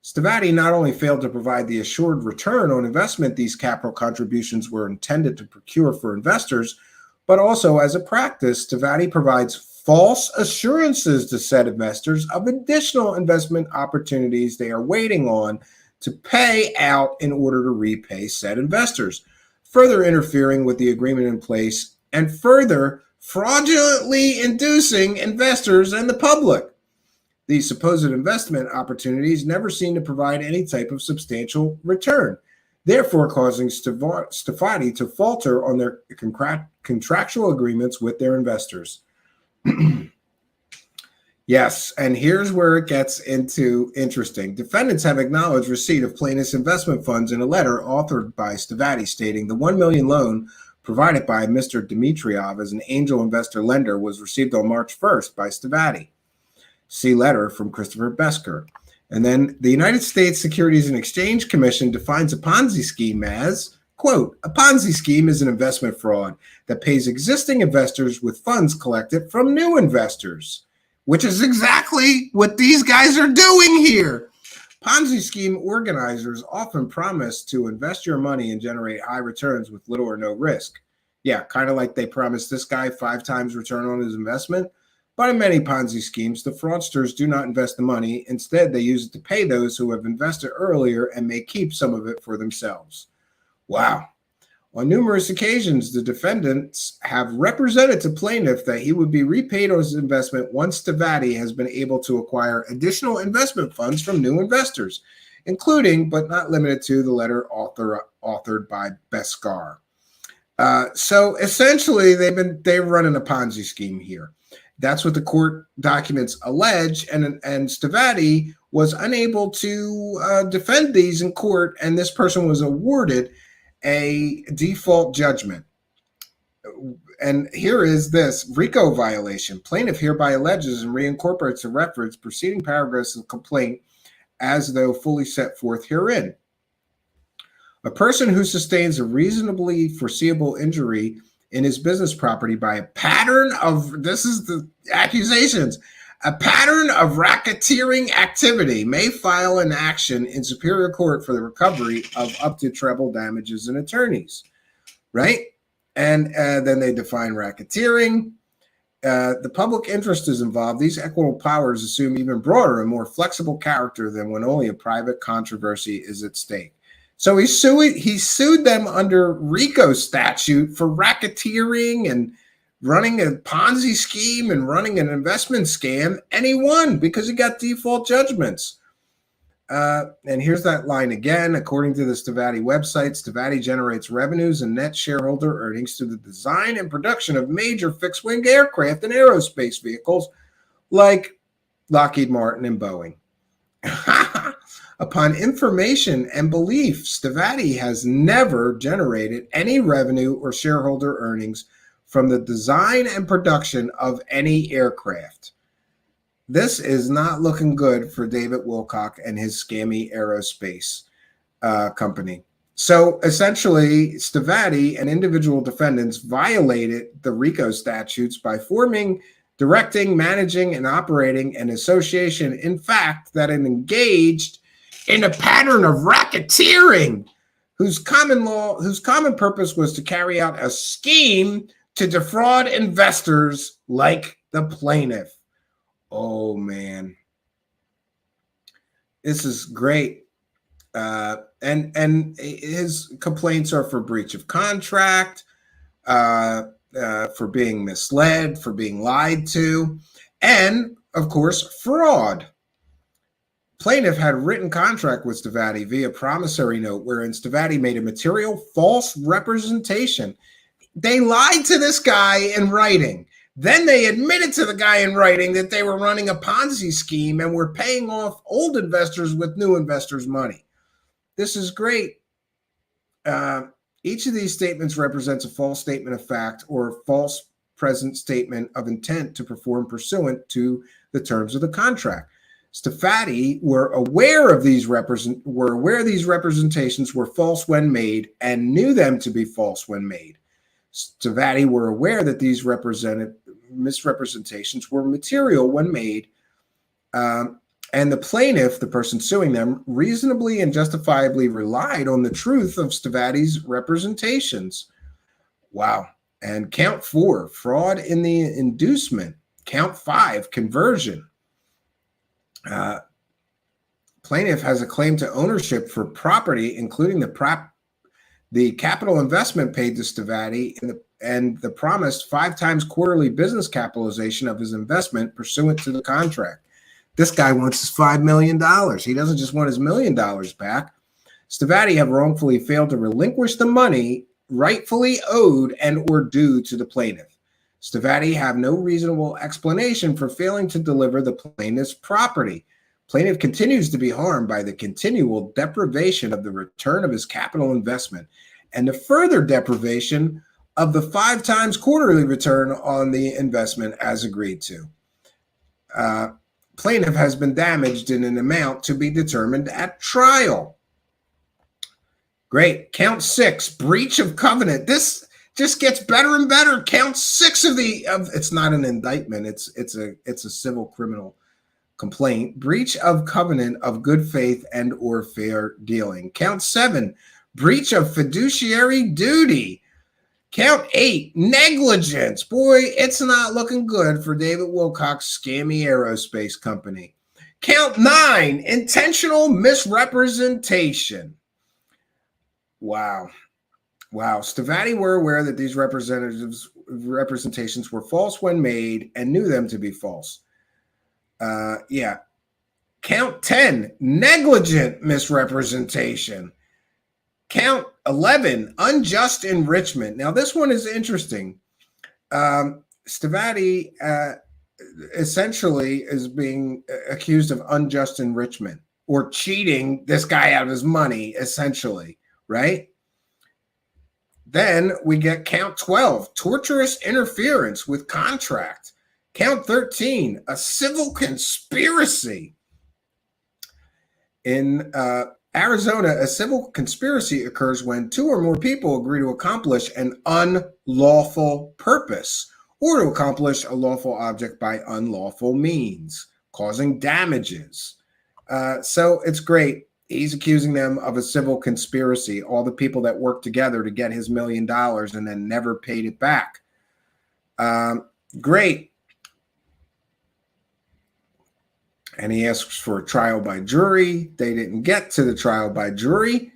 Stavatti not only failed to provide the assured return on investment these capital contributions were intended to procure for investors, but also as a practice, Stavatti provides false assurances to said investors of additional investment opportunities they are waiting on to pay out in order to repay said investors, further interfering with the agreement in place and further fraudulently inducing investors and the public. These supposed investment opportunities never seem to provide any type of substantial return, therefore causing Stavatti to falter on their contractual agreements with their investors. Yes, and here's where it gets into interesting. Defendants have acknowledged receipt of plaintiff's investment funds in a letter authored by Stavatti stating the $1 million loan provided by Mr. Dmitriev as an angel investor lender was received on March 1st by Stavatti. See letter from Christopher Besker. And then the United States Securities and Exchange Commission defines a Ponzi scheme as, quote, a Ponzi scheme is an investment fraud that pays existing investors with funds collected from new investors, which is exactly what these guys are doing here. Ponzi scheme organizers often promise to invest your money and generate high returns with little or no risk. Yeah, kind of like they promised this guy 5 times return on his investment. But in many Ponzi schemes, the fraudsters do not invest the money. Instead, they use it to pay those who have invested earlier and may keep some of it for themselves. Wow. On numerous occasions, the defendants have represented to plaintiff that he would be repaid on his investment once Stavatti has been able to acquire additional investment funds from new investors, including, but not limited to, the letter authored by Beskar. So essentially, they're running a Ponzi scheme here. That's what the court documents allege, and Stavatti was unable to defend these in court, and this person was awarded a default judgment. And here is this RICO violation. Plaintiff hereby alleges and reincorporates the reference preceding paragraphs of the complaint as though fully set forth herein. A person who sustains a reasonably foreseeable injury in his business property by a pattern of, this is the accusations, a pattern of racketeering activity may file an action in superior court for the recovery of up to treble damages and attorneys, right? And then they define racketeering. The public interest is involved. These equitable powers assume even broader and more flexible character than when only a private controversy is at stake. So he sued them under RICO statute for racketeering and running a Ponzi scheme and running an investment scam, and he won because he got default judgments. And here's that line again. According to the Stavatti website, Stavatti generates revenues and net shareholder earnings through the design and production of major fixed-wing aircraft and aerospace vehicles like Lockheed Martin and Boeing. Upon information and belief, Stavatti has never generated any revenue or shareholder earnings from the design and production of any aircraft. This is not looking good for David Wilcock and his scammy aerospace company. So essentially, Stavatti and individual defendants violated the RICO statutes by forming, directing, managing, and operating an association, in fact, that engaged in a pattern of racketeering whose common purpose was to carry out a scheme to defraud investors like the plaintiff. Oh, man. This is great. And his complaints are for breach of contract, for being misled, for being lied to, and, of course, fraud. Plaintiff had a written contract with Stavatti via promissory note wherein Stavatti made a material false representation. They lied to this guy in writing. Then they admitted to the guy in writing that they were running a Ponzi scheme and were paying off old investors with new investors' money. This is great. Each of these statements represents a false statement of fact or a false present statement of intent to perform pursuant to the terms of the contract. Stavatti were aware these representations were false when made and knew them to be false when made. Stavatti were aware that these misrepresentations were material when made, and the plaintiff, the person suing them, reasonably and justifiably relied on the truth of Stavatti's representations. Wow. And count 4, fraud in the inducement. Count 5, conversion. Plaintiff has a claim to ownership for property, including the capital investment paid to Stavatti and the promised 5 times quarterly business capitalization of his investment pursuant to the contract. This guy wants his $5 million. He doesn't just want his $1 million back. Stavatti have wrongfully failed to relinquish the money rightfully owed and or due to the plaintiff. Stavatti have no reasonable explanation for failing to deliver the plaintiff's property. Plaintiff continues to be harmed by the continual deprivation of the return of his capital investment and the further deprivation of the 5 times quarterly return on the investment as agreed to. Plaintiff has been damaged in an amount to be determined at trial. Great. Count 6, breach of covenant. This just gets better and better. Count 6 of it's not an indictment. It's a civil criminal complaint. Breach of covenant of good faith and or fair dealing. Count 7, breach of fiduciary duty. Count 8, negligence. Boy, it's not looking good for David Wilcock's scammy aerospace company. Count 9, intentional misrepresentation. Wow. Stavatti were aware that these representations were false when made and knew them to be false. Yeah. Count 10, negligent misrepresentation. Count 11, unjust enrichment. Now, this one is interesting. Stavatti essentially is being accused of unjust enrichment or cheating this guy out of his money, essentially, right? Then we get count 12, torturous interference with contract. Count 13, a civil conspiracy. In Arizona, a civil conspiracy occurs when 2 or more people agree to accomplish an unlawful purpose or to accomplish a lawful object by unlawful means, causing damages. So it's great. He's accusing them of a civil conspiracy, all the people that worked together to get his $1 million and then never paid it back. Great. And he asks for a trial by jury. They didn't get to the trial by jury.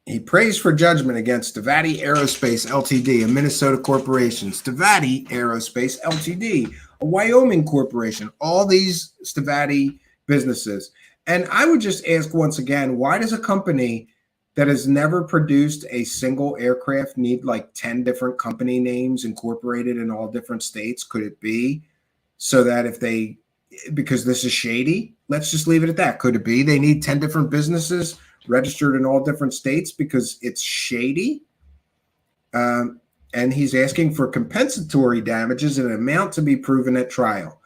He prays for judgment against Stavatti Aerospace Ltd., a Minnesota corporation, Stavatti Aerospace Ltd., a Wyoming corporation, all these Stavatti businesses. And I would just ask once again, why does a company that has never produced a single aircraft need like 10 different company names incorporated in all different states? Could it be so that if they, because this is shady, let's just leave it at that. Could it be they need 10 different businesses registered in all different states because it's shady? And he's asking for compensatory damages in an amount to be proven at trial.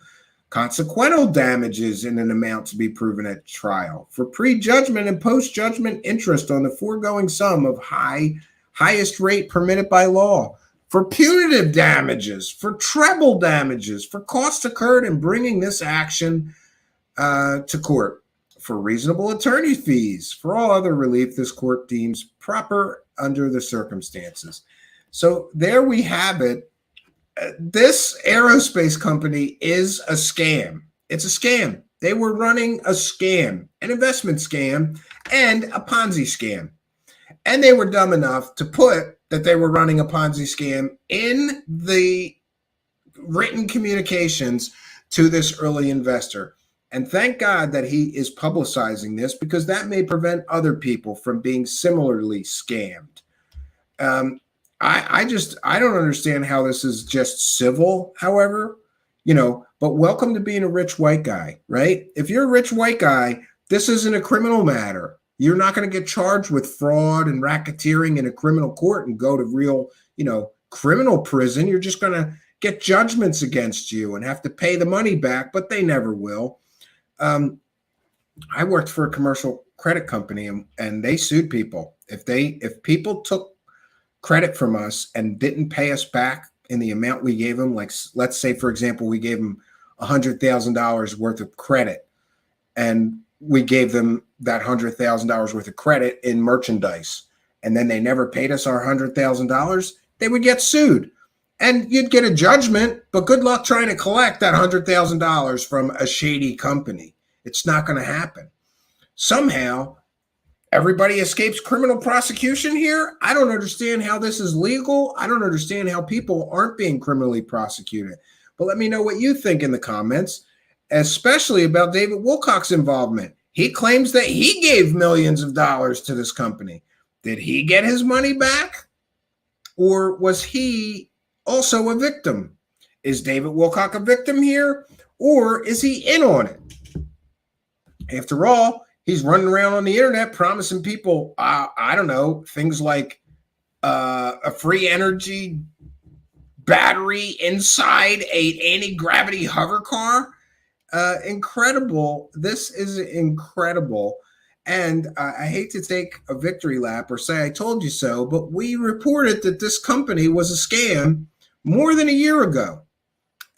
Consequential damages in an amount to be proven at trial. For pre-judgment and post-judgment interest on the foregoing sum of highest rate permitted by law. For punitive damages, for treble damages, for costs incurred in bringing this action to court, for reasonable attorney fees, for all other relief this court deems proper under the circumstances. So there we have it. This aerospace company is a scam. It's a scam. They were running a scam, an investment scam, and a Ponzi scam. And they were dumb enough to put that they were running a Ponzi scam in the written communications to this early investor. And thank God that he is publicizing this, because that may prevent other people from being similarly scammed. I don't understand how this is just civil, however, but welcome to being a rich white guy, right? If you're a rich white guy, this isn't a criminal matter. You're not going to get charged with fraud and racketeering in a criminal court and go to real, criminal prison. You're just going to get judgments against you and have to pay the money back, but they never will. I worked for a commercial credit company and they sued people. If people took credit from us and didn't pay us back in the amount we gave them, like let's say, for example, we gave them $100,000 worth of credit and we gave them that $100,000 worth of credit in merchandise, and then they never paid us our $100,000, they would get sued. And you'd get a judgment, but good luck trying to collect that $100,000 from a shady company. It's not going to happen. Somehow, everybody escapes criminal prosecution here. I don't understand how this is legal. I don't understand how people aren't being criminally prosecuted. But let me know what you think in the comments, especially about David Wilcock's involvement. He claims that he gave millions of dollars to this company. Did he get his money back? Or was he also a victim? Is David Wilcock a victim here? Or is he in on it? After all, he's running around on the internet promising people, I don't know, things like a free energy battery inside an anti-gravity hover car. Incredible. This is incredible. And I hate to take a victory lap or say I told you so, but we reported that this company was a scam more than a year ago.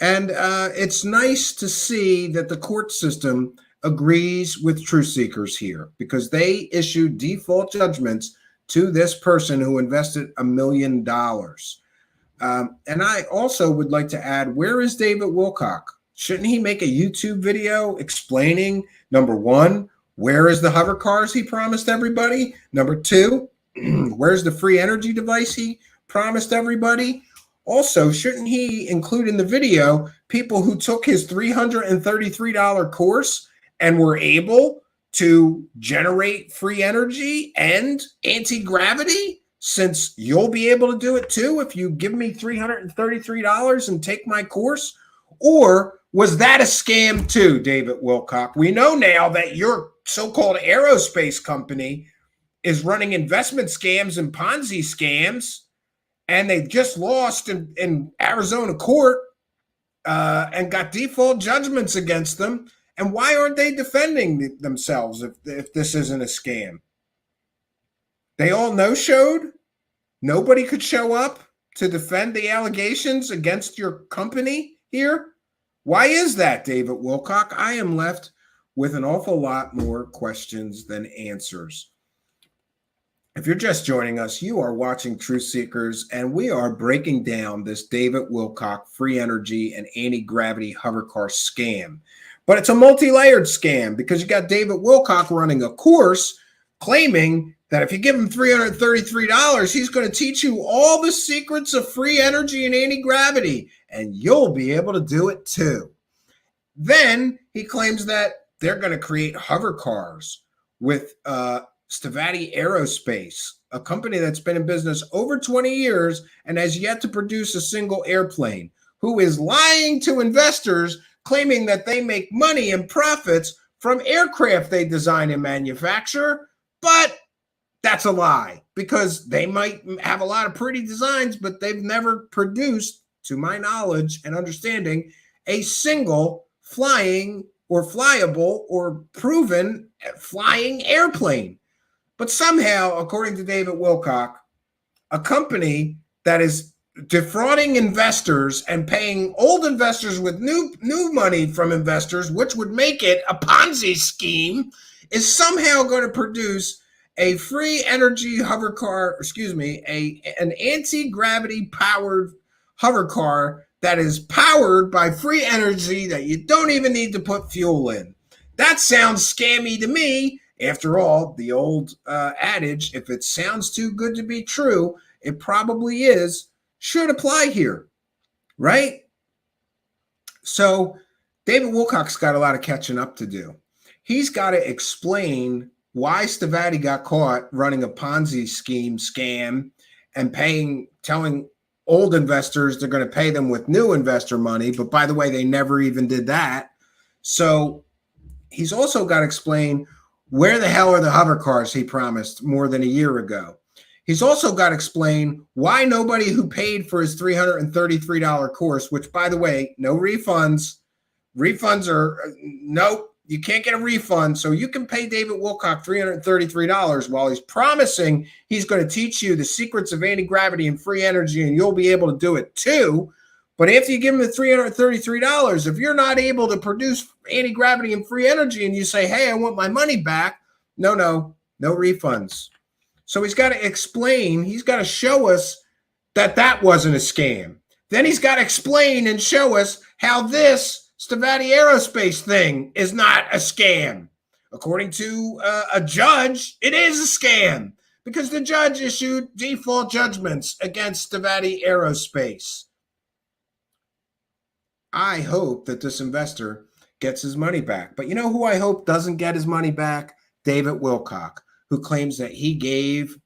And it's nice to see that the court system agrees with Truthseekers here, because they issued default judgments to this person who invested $1 million. And I also would like to add, where is David Wilcock? Shouldn't he make a YouTube video explaining, number one, where is the hover cars he promised everybody? Number two, where's the free energy device he promised everybody? Also, shouldn't he include in the video people who took his $333 course and were able to generate free energy and anti-gravity? Since you'll be able to do it too if you give me $333 and take my course? Or was that a scam too, David Wilcock? We know now that your so-called aerospace company is running investment scams and Ponzi scams, and they just lost in Arizona court and got default judgments against them. And why aren't they defending themselves if this isn't a scam? They all no-showed? Nobody could show up to defend the allegations against your company here? Why is that, David Wilcock? I am left with an awful lot more questions than answers. If you're just joining us, you are watching Truthseekers, and we are breaking down this David Wilcock free energy and anti-gravity hovercar scam. But it's a multi-layered scam because you got David Wilcock running a course claiming that if you give him $333, he's going to teach you all the secrets of free energy and anti-gravity, and you'll be able to do it too. Then he claims that they're going to create hover cars with Stavatti Aerospace, a company that's been in business over 20 years and has yet to produce a single airplane, who is lying to investors, claiming that they make money and profits from aircraft they design and manufacture. But that's a lie, because they might have a lot of pretty designs, but they've never produced, to my knowledge and understanding, a single flying or flyable or proven flying airplane. But somehow, according to David Wilcock, a company that is defrauding investors and paying old investors with new money from investors, which would make it a Ponzi scheme, is somehow going to produce a free energy hover car, an anti-gravity powered hover car that is powered by free energy that you don't even need to put fuel in. That sounds scammy to me. After all, the old adage, if it sounds too good to be true, it probably is, should apply here, right? So David Wilcock's got a lot of catching up to do. He's got to explain why Stavatti got caught running a Ponzi scam and telling old investors they're going to pay them with new investor money. But by the way, they never even did that. So he's also got to explain where the hell are the hover cars he promised more than a year ago. He's also got to explain why nobody who paid for his $333 course, which, by the way, no refunds. Refunds are nope. You can't get a refund, so you can pay David Wilcock $333 while he's promising he's going to teach you the secrets of anti-gravity and free energy, and you'll be able to do it too. But after you give him the $333, if you're not able to produce anti-gravity and free energy and you say, hey, I want my money back, no refunds. So he's got to explain, he's got to show us that wasn't a scam. Then he's got to explain and show us how this Stavatti Aerospace thing is not a scam. According to a judge, it is a scam because the judge issued default judgments against Stavatti Aerospace. I hope that this investor gets his money back. But you know who I hope doesn't get his money back? David Wilcock, who claims that he gave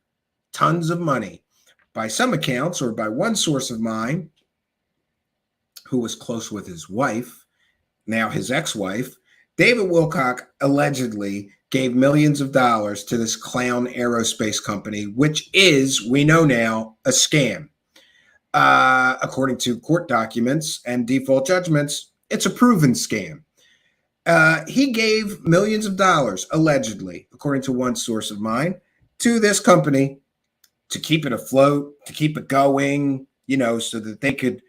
tons of money. By some accounts, or by one source of mine, who was close with his wife, now his ex-wife, David Wilcock allegedly gave millions of dollars to this clown aerospace company, which is, we know now, a scam. According to court documents and default judgments, it's a proven scam. He gave millions of dollars, allegedly, according to one source of mine, to this company to keep it afloat, to keep it going, so that they could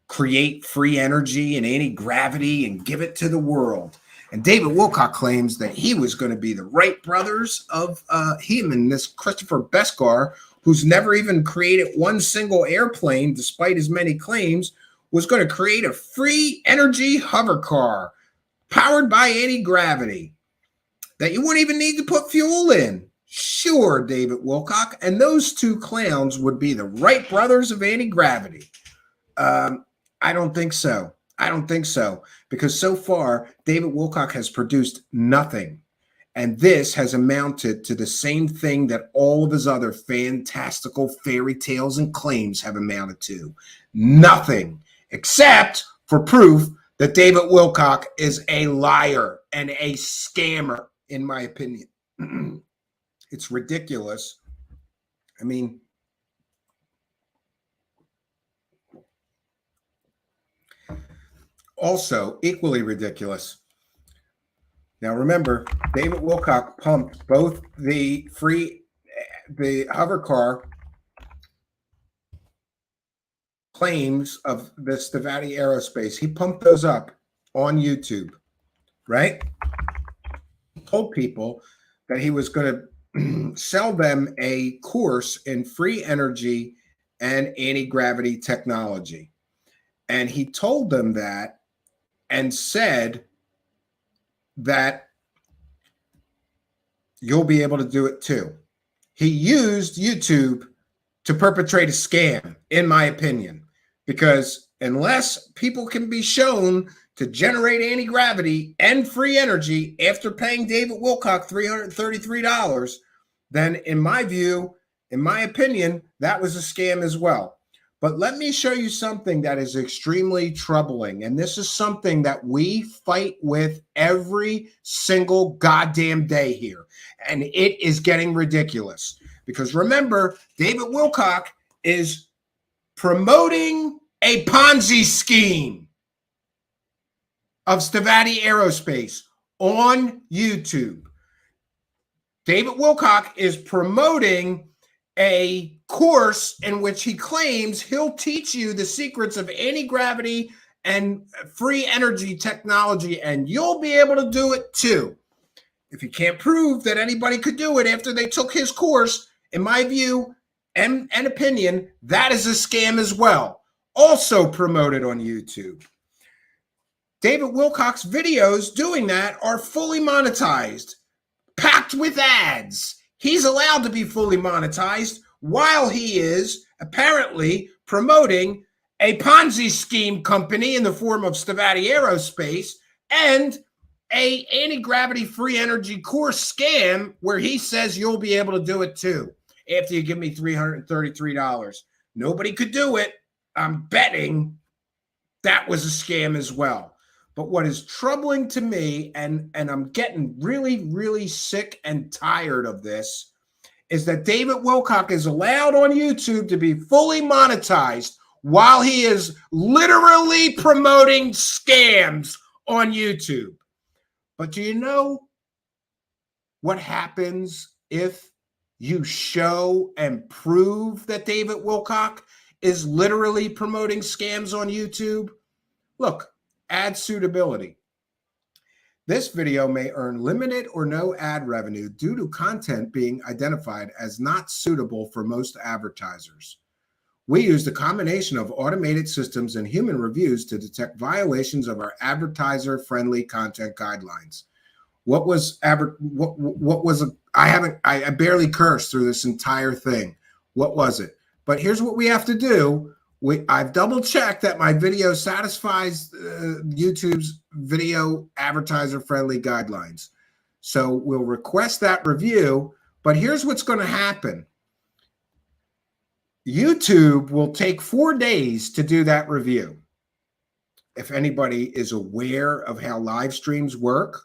create free energy and anti-gravity and give it to the world. And David Wilcock claims that he was going to be the Wright brothers of him and this Christopher Beskar, who's never even created one single airplane, despite his many claims, was going to create a free energy hover car powered by anti-gravity that you wouldn't even need to put fuel in. Sure, David Wilcock. And those two clowns would be the Wright brothers of anti-gravity. I don't think so. I don't think so. Because so far, David Wilcock has produced nothing. And this has amounted to the same thing that all of his other fantastical fairy tales and claims have amounted to. Nothing, except for proof that David Wilcock is a liar and a scammer, in my opinion. It's ridiculous. I mean, also equally ridiculous. Now remember, David Wilcock pumped both the hover car claims of the Stavatti Aerospace. He pumped those up on YouTube, right? He told people that he was going to sell them a course in free energy and anti-gravity technology. And he told them that and said that you'll be able to do it too. He used YouTube to perpetrate a scam, in my opinion, because unless people can be shown to generate anti-gravity and free energy after paying David Wilcock $333, then in my view, in my opinion, that was a scam as well. But let me show you something that is extremely troubling. And this is something that we fight with every single goddamn day here. And it is getting ridiculous. Because remember, David Wilcock is promoting a Ponzi scheme of Stavatti Aerospace on YouTube. David Wilcock is promoting a course in which he claims he'll teach you the secrets of anti-gravity and free energy technology, and you'll be able to do it too. If you can't prove that anybody could do it after they took his course, in my view and opinion, that is a scam as well. Also promoted on YouTube. David Wilcock's videos doing that are fully monetized, packed with ads. He's allowed to be fully monetized while he is apparently promoting a Ponzi scheme company in the form of Stavatti Aerospace and a anti-gravity free energy course scam where he says you'll be able to do it too after you give me $333. Nobody could do it. I'm betting that was a scam as well. But what is troubling to me, and I'm getting really, really sick and tired of this, is that David Wilcock is allowed on YouTube to be fully monetized while he is literally promoting scams on YouTube. But do you know what happens if you show and prove that David Wilcock is literally promoting scams on YouTube? Look, ad suitability. This video may earn limited or no ad revenue due to content being identified as not suitable for most advertisers. We used a combination of automated systems and human reviews to detect violations of our advertiser-friendly content guidelines. I barely cursed through this entire thing. What was it? But here's what we have to do. I've double checked that my video satisfies YouTube's video advertiser friendly guidelines. So we'll request that review, but here's what's going to happen. YouTube will take 4 days to do that review. If anybody is aware of how live streams work,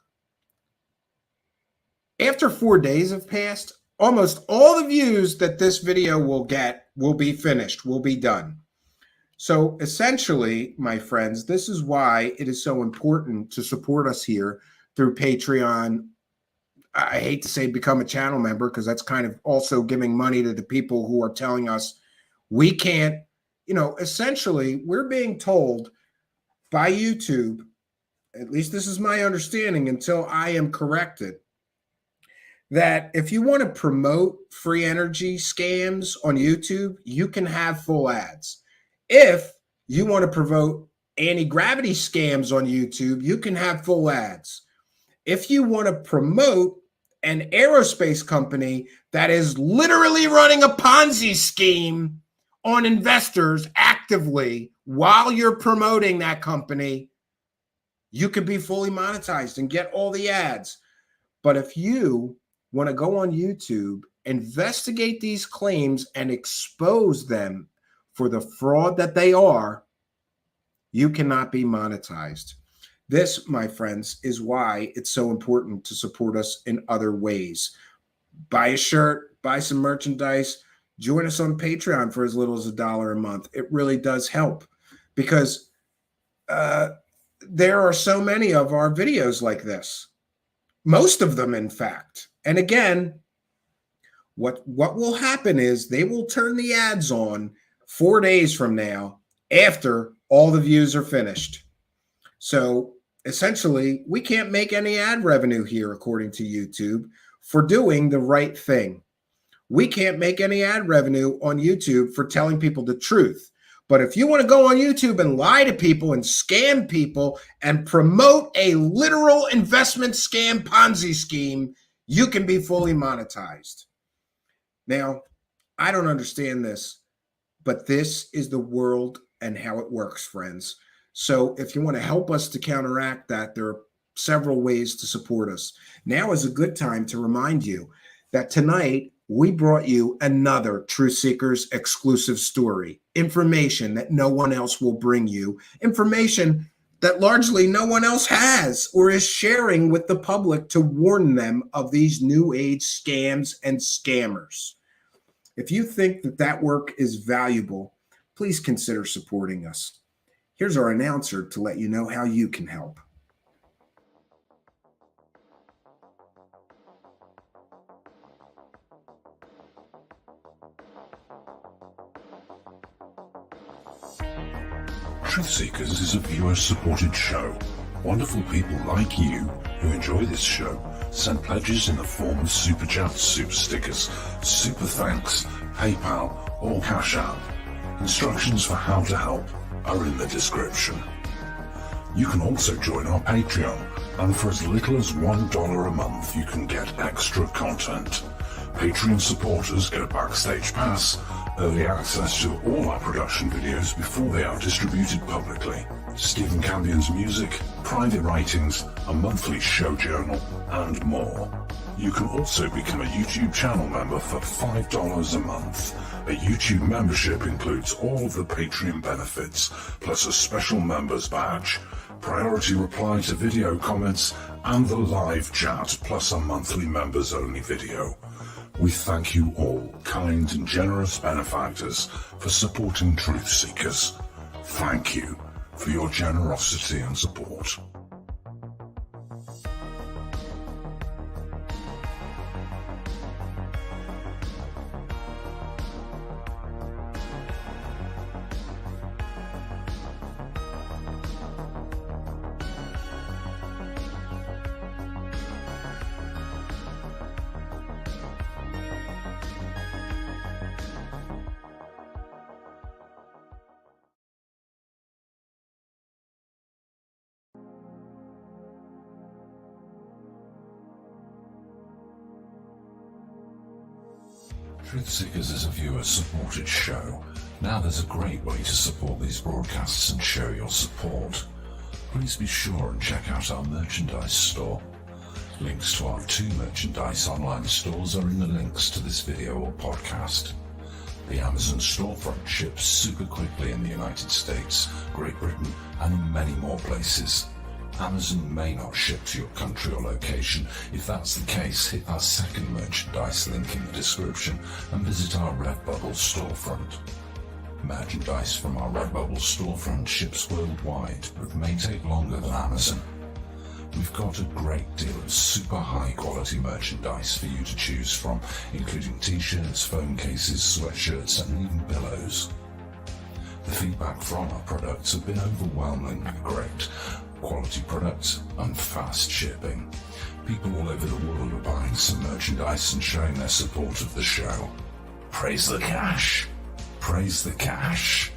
after 4 days have passed, almost all the views that this video will get will be finished, will be done. So essentially, my friends, this is why it is so important to support us here through Patreon. I hate to say become a channel member because that's kind of also giving money to the people who are telling us we can't, essentially we're being told by YouTube at least this is my understanding until I am corrected, that if you want to promote free energy scams on YouTube, you can have full ads. If you want to promote anti-gravity scams on YouTube, you can have full ads. If you want to promote an aerospace company that is literally running a Ponzi scheme on investors actively while you're promoting that company, you could be fully monetized and get all the ads. But if you want to go on YouTube, investigate these claims and expose them for the fraud that they are, you cannot be monetized. This, my friends, is why it's so important to support us in other ways. Buy a shirt, buy some merchandise, join us on Patreon for as little as $1 a month. It really does help, because there are so many of our videos like this. Most of them, in fact. And again, what will happen is they will turn the ads on 4 days from now after all the views are finished. So essentially, we can't make any ad revenue here, according to YouTube, for doing the right thing. We can't make any ad revenue on YouTube for telling people the truth. But if you want to go on YouTube and lie to people and scam people and promote a literal investment scam Ponzi scheme, you can be fully monetized. Now, I don't understand this, but this is the world and how it works, friends. So if you want to help us to counteract that, there are several ways to support us. Now is a good time to remind you that tonight we brought you another Truthseekers exclusive story, information that no one else will bring you, information that largely no one else has or is sharing with the public to warn them of these new age scams and scammers. If you think that that work is valuable, please consider supporting us. Here's our announcer to let you know how you can help. Truthseekers is a viewer-supported show. Wonderful people like you who enjoy this show send pledges in the form of super chats, super stickers, super thanks, PayPal, or Cash App. Instructions for how to help are in the description. You can also join our Patreon, and for as little as $1 a month you can get extra content. Patreon supporters get a backstage pass, early access to all our production videos before they are distributed publicly, Stephen Campion's music, private writings, a monthly show journal, and more. You can also become a YouTube channel member for $5 a month. A YouTube membership includes all of the Patreon benefits, plus a special members badge, priority reply to video comments, and the live chat, plus a monthly members-only video. We thank you all, kind and generous benefactors, for supporting Truthseekers. Thank you for your generosity and support. Truthseekers is a viewer-supported show. Now there's a great way to support these broadcasts and show your support. Please be sure and check out our merchandise store. Links to our 2 merchandise online stores are in the links to this video or podcast. The Amazon storefront ships super quickly in the United States, Great Britain, and in many more places. Amazon may not ship to your country or location. If that's the case, hit our second merchandise link in the description and visit our Redbubble storefront. Merchandise from our Redbubble storefront ships worldwide, but may take longer than Amazon. We've got a great deal of super high quality merchandise for you to choose from, including t-shirts, phone cases, sweatshirts, and even pillows. The feedback from our products have been overwhelmingly great. quality products and fast shipping. People all over the world are buying some merchandise and showing their support of the show. Praise the cash! Praise the cash!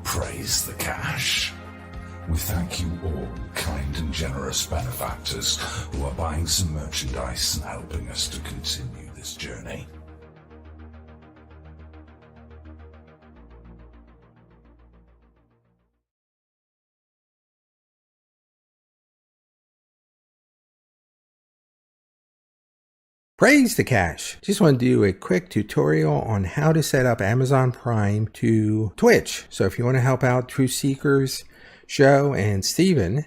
Praise the cash! We thank you all, kind and generous benefactors who are buying some merchandise and helping us to continue this journey. Praise the cash. Just want to do a quick tutorial on how to set up Amazon Prime to Twitch. So if you want to help out Truthseekers show and Steven, I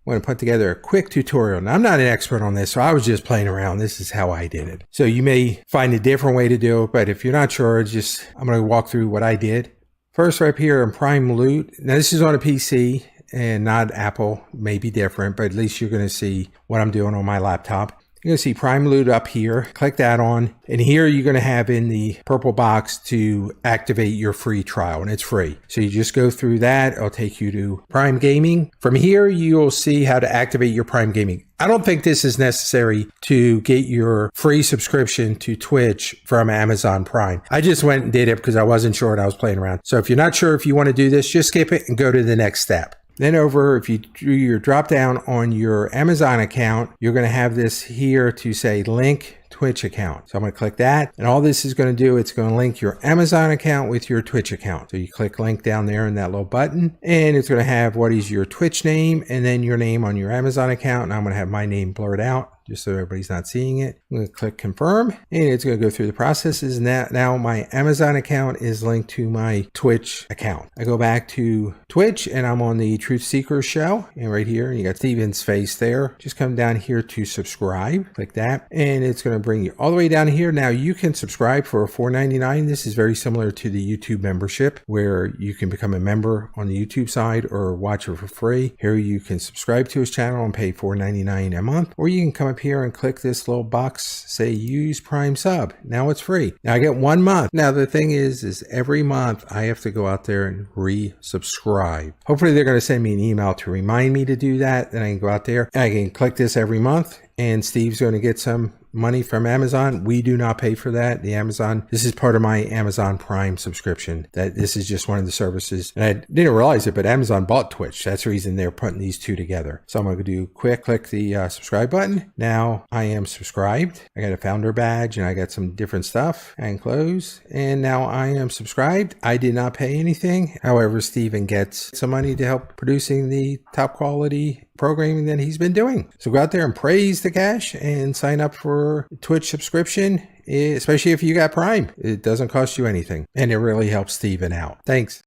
want to put together a quick tutorial. Now, I'm not an expert on this, so I was just playing around. This is how I did it. So you may find a different way to do it, but if you're not sure, I'm going to walk through what I did. First, right here in Prime Loot. Now, this is on a PC and not Apple. May be different, but at least you're going to see what I'm doing on my laptop. You're going to see Prime Loot up here. Click that on. And here you're going to have in the purple box to activate your free trial, and it's free. So you just go through that. It'll take you to Prime Gaming. From here, you'll see how to activate your Prime Gaming. I don't think this is necessary to get your free subscription to Twitch from Amazon Prime. I just went and did it because I wasn't sure and I was playing around. So if you're not sure if you want to do this, just skip it and go to the next step. Then if you do your drop down on your Amazon account, you're going to have this here to say link Twitch account. So I'm going to click that, and all this is going to do, it's going to link your Amazon account with your Twitch account. So you click link down there in that little button, and it's going to have what is your Twitch name and then your name on your Amazon account. And I'm going to have my name blurred out just so everybody's not seeing it. I'm going to click confirm, and it's going to go through the processes. And now my Amazon account is linked to my Twitch account. I go back to Twitch, and I'm on the Truthseekers show, and right here you got Steven's face there. Just come down here to subscribe, click that, and it's going to bring you all the way down here. Now you can subscribe for $4.99. This is very similar to the YouTube membership, where you can become a member on the YouTube side or watch it for free. Here you can subscribe to his channel and pay $4.99 a month, or you can come up here and click this little box, say use Prime sub. Now it's free. Now I get 1 month. Now the thing is every month I have to go out there and resubscribe. Hopefully they're going to send me an email to remind me to do that. Then I can go out there and I can click this every month, and Steve's going to get some money from Amazon. We do not pay for that. This is part of my Amazon Prime subscription. That this is just one of the services. And I didn't realize it, but Amazon bought Twitch. That's the reason they're putting these two together. So I'm going to do click the subscribe button. Now I am subscribed. I got a founder badge and I got some different stuff, and close. And now I am subscribed. I did not pay anything. However, Steven gets some money to help producing the top quality programming that he's been doing. So go out there and praise the cash and sign up for Twitch subscription, especially if you got Prime. It doesn't cost you anything, and it really helps Steven out. Thanks.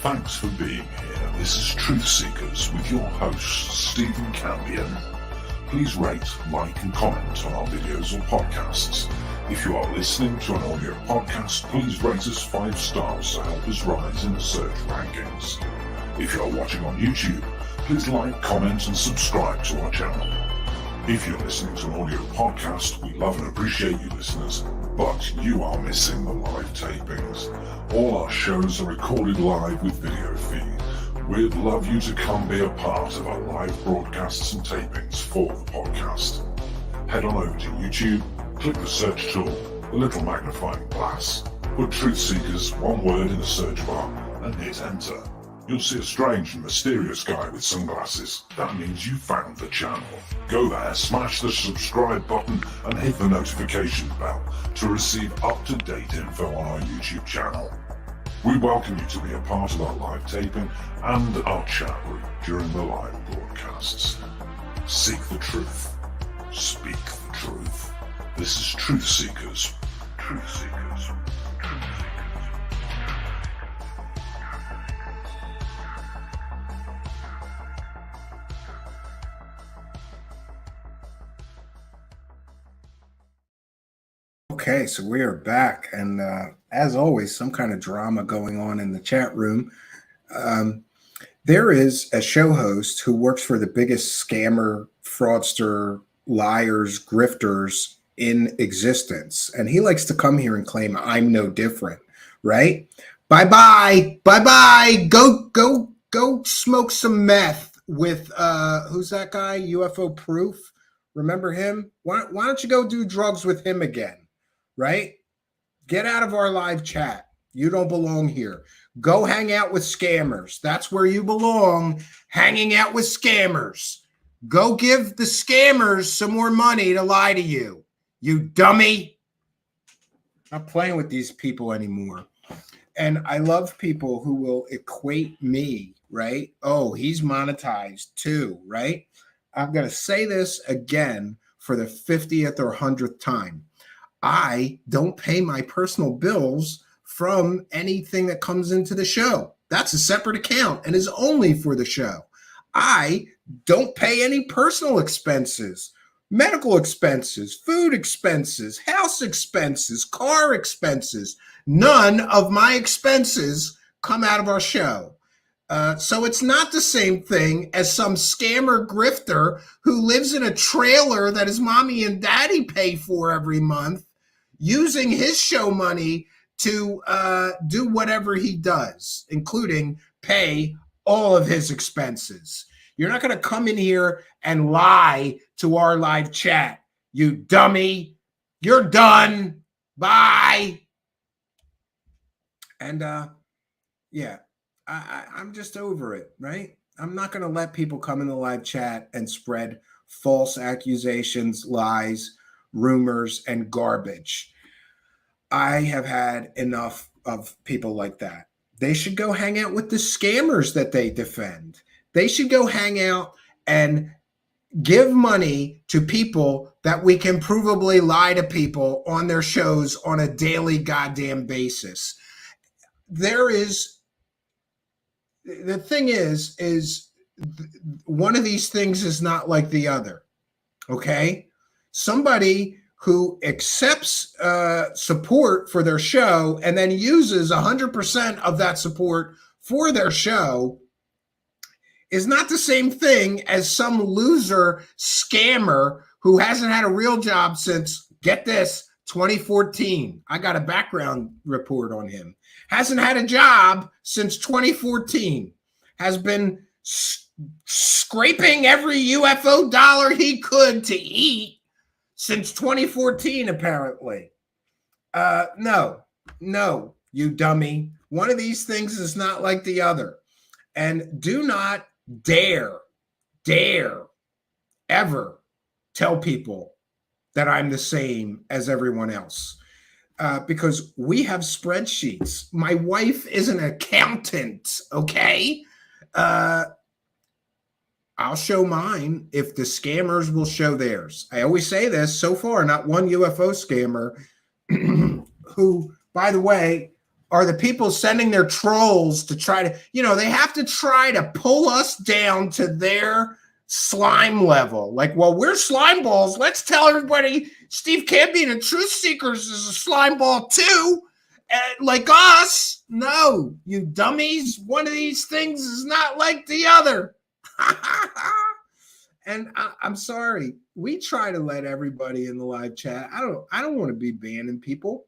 Thanks for being here. This is Truthseekers with your host, Stephen Campion. Please rate, like and comment on our videos or podcasts. If you are listening to an audio podcast, please rate us 5 stars to help us rise in the search rankings. If you are watching on YouTube, please like, comment and subscribe to our channel. If you're listening to an audio podcast, we love and appreciate you listeners, but you are missing the live tapings. All our shows are recorded live with video feed. We'd love you to come be a part of our live broadcasts and tapings for the podcast. Head on over to YouTube, click the search tool, the little magnifying glass, put Truthseekers, one word in the search bar, and hit enter. You'll see a strange and mysterious guy with sunglasses. That means you found the channel. Go there, smash the subscribe button and hit the notification bell to receive up-to-date info on our YouTube channel. We welcome you to be a part of our live taping and our chat group during the live broadcasts. Seek the truth. Speak the truth. This is Truthseekers. Truthseekers. Okay, so we are back, and as always, some kind of drama going on in the chat room. There is a show host who works for the biggest scammer, fraudster, liars, grifters in existence, and he likes to come here and claim I'm no different, right? Bye bye, go smoke some meth with who's that guy? UFO Proof. Remember him? Why don't you go do drugs with him again? Right? Get out of our live chat. You don't belong here. Go hang out with scammers. That's where you belong, hanging out with scammers. Go give the scammers some more money to lie to you, you dummy. Not playing with these people anymore. And I love people who will equate me, right? Oh, he's monetized too, right? I'm going to say this again for the 50th or 100th time. I don't pay my personal bills from anything that comes into the show. That's a separate account and is only for the show. I don't pay any personal expenses, medical expenses, food expenses, house expenses, car expenses. None of my expenses come out of our show. So it's not the same thing as some scammer grifter who lives in a trailer that his mommy and daddy pay for every month, using his show money to do whatever he does, including pay all of his expenses. You're not going to come in here and lie to our live chat, you dummy. You're done. Bye. And yeah, I'm just over it, right? I'm not going to let people come in the live chat and spread false accusations, lies, rumors, and garbage. I have had enough of people like that. They should go hang out with the scammers that they defend. They should go hang out and give money to people that we can provably lie to people on their shows on a daily goddamn basis. The thing is one of these things is not like the other, okay? Somebody who accepts support for their show and then uses 100% of that support for their show is not the same thing as some loser scammer who hasn't had a real job since, get this, 2014. I got a background report on him. Hasn't had a job since 2014. Has been scraping every UFO dollar he could to eat since 2014, apparently. No, you dummy. One of these things is not like the other. And do not dare ever tell people that I'm the same as everyone else. Because we have spreadsheets. My wife is an accountant, okay? I'll show mine if the scammers will show theirs. I always say this, so far, not one UFO scammer who, by the way, are the people sending their trolls to try to, they have to try to pull us down to their slime level. Like, well, we're slime balls. Let's tell everybody Steve Campion and Truthseekers is a slime ball too, like us. No, you dummies. One of these things is not like the other. And I'm sorry. We try to let everybody in the live chat. I don't want to be banning people.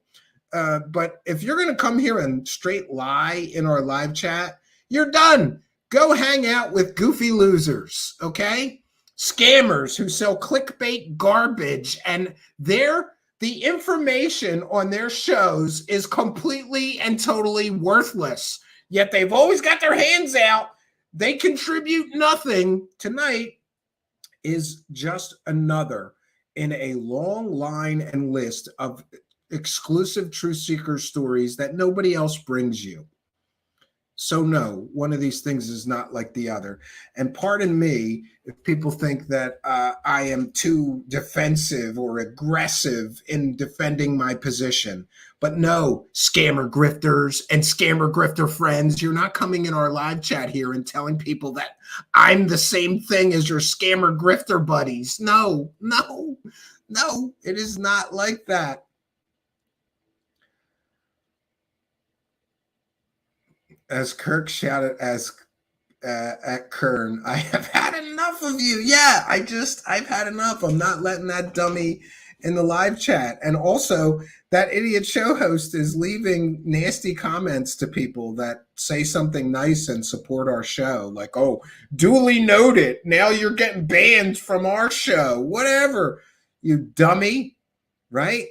But if you're going to come here and straight lie in our live chat, you're done. Go hang out with goofy losers, okay? Scammers who sell clickbait garbage, and the information on their shows is completely and totally worthless. Yet they've always got their hands out. They contribute nothing. Tonight is just another in a long line and list of exclusive Truth Seeker stories that nobody else brings you. So no, one of these things is not like the other. And pardon me if people think that I am too defensive or aggressive in defending my position. But no, scammer grifters and scammer grifter friends, you're not coming in our live chat here and telling people that I'm the same thing as your scammer grifter buddies. No, it is not like that. As Kirk shouted at Kern, I have had enough of you. Yeah, I've had enough. I'm not letting that dummy in the live chat. And also, that idiot show host is leaving nasty comments to people that say something nice and support our show. Like, oh, duly noted. Now you're getting banned from our show. Whatever, you dummy, right?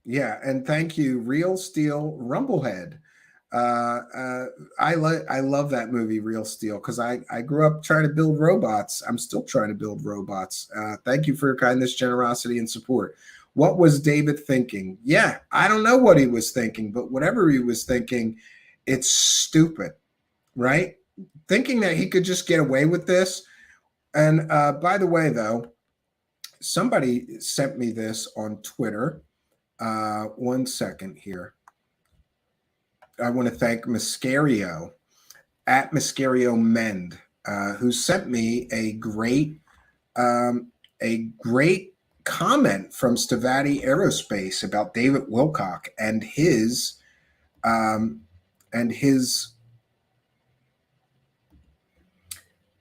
Yeah, and thank you, Real Steel Rumblehead. I love that movie, Real Steel, because I grew up trying to build robots. I'm still trying to build robots. Thank you for your kindness, generosity, and support. What was David thinking? Yeah, I don't know what he was thinking, but whatever he was thinking, it's stupid, right? Thinking that he could just get away with this. And by the way, though, somebody sent me this on Twitter. 1 second here. I want to thank Mascario at Mascario Mend, who sent me a great comment from Stavatti Aerospace about David Wilcock and his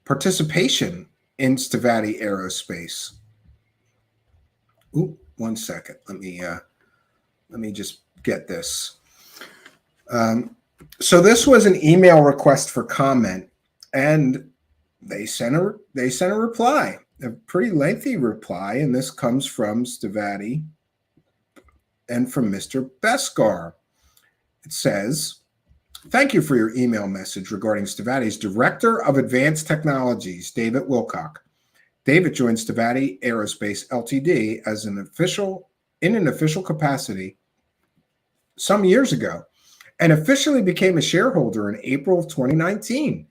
participation in Stavatti Aerospace. Ooh, 1 second. Let me just get this. So this was an email request for comment, and they sent a reply, a pretty lengthy reply, and this comes from Stavatti and from Mr. Beskar. It says, "Thank you for your email message regarding Stavatti's Director of Advanced Technologies, David Wilcock. David joined Stavatti Aerospace Ltd. as in an official capacity some years ago, and officially became a shareholder in April of 2019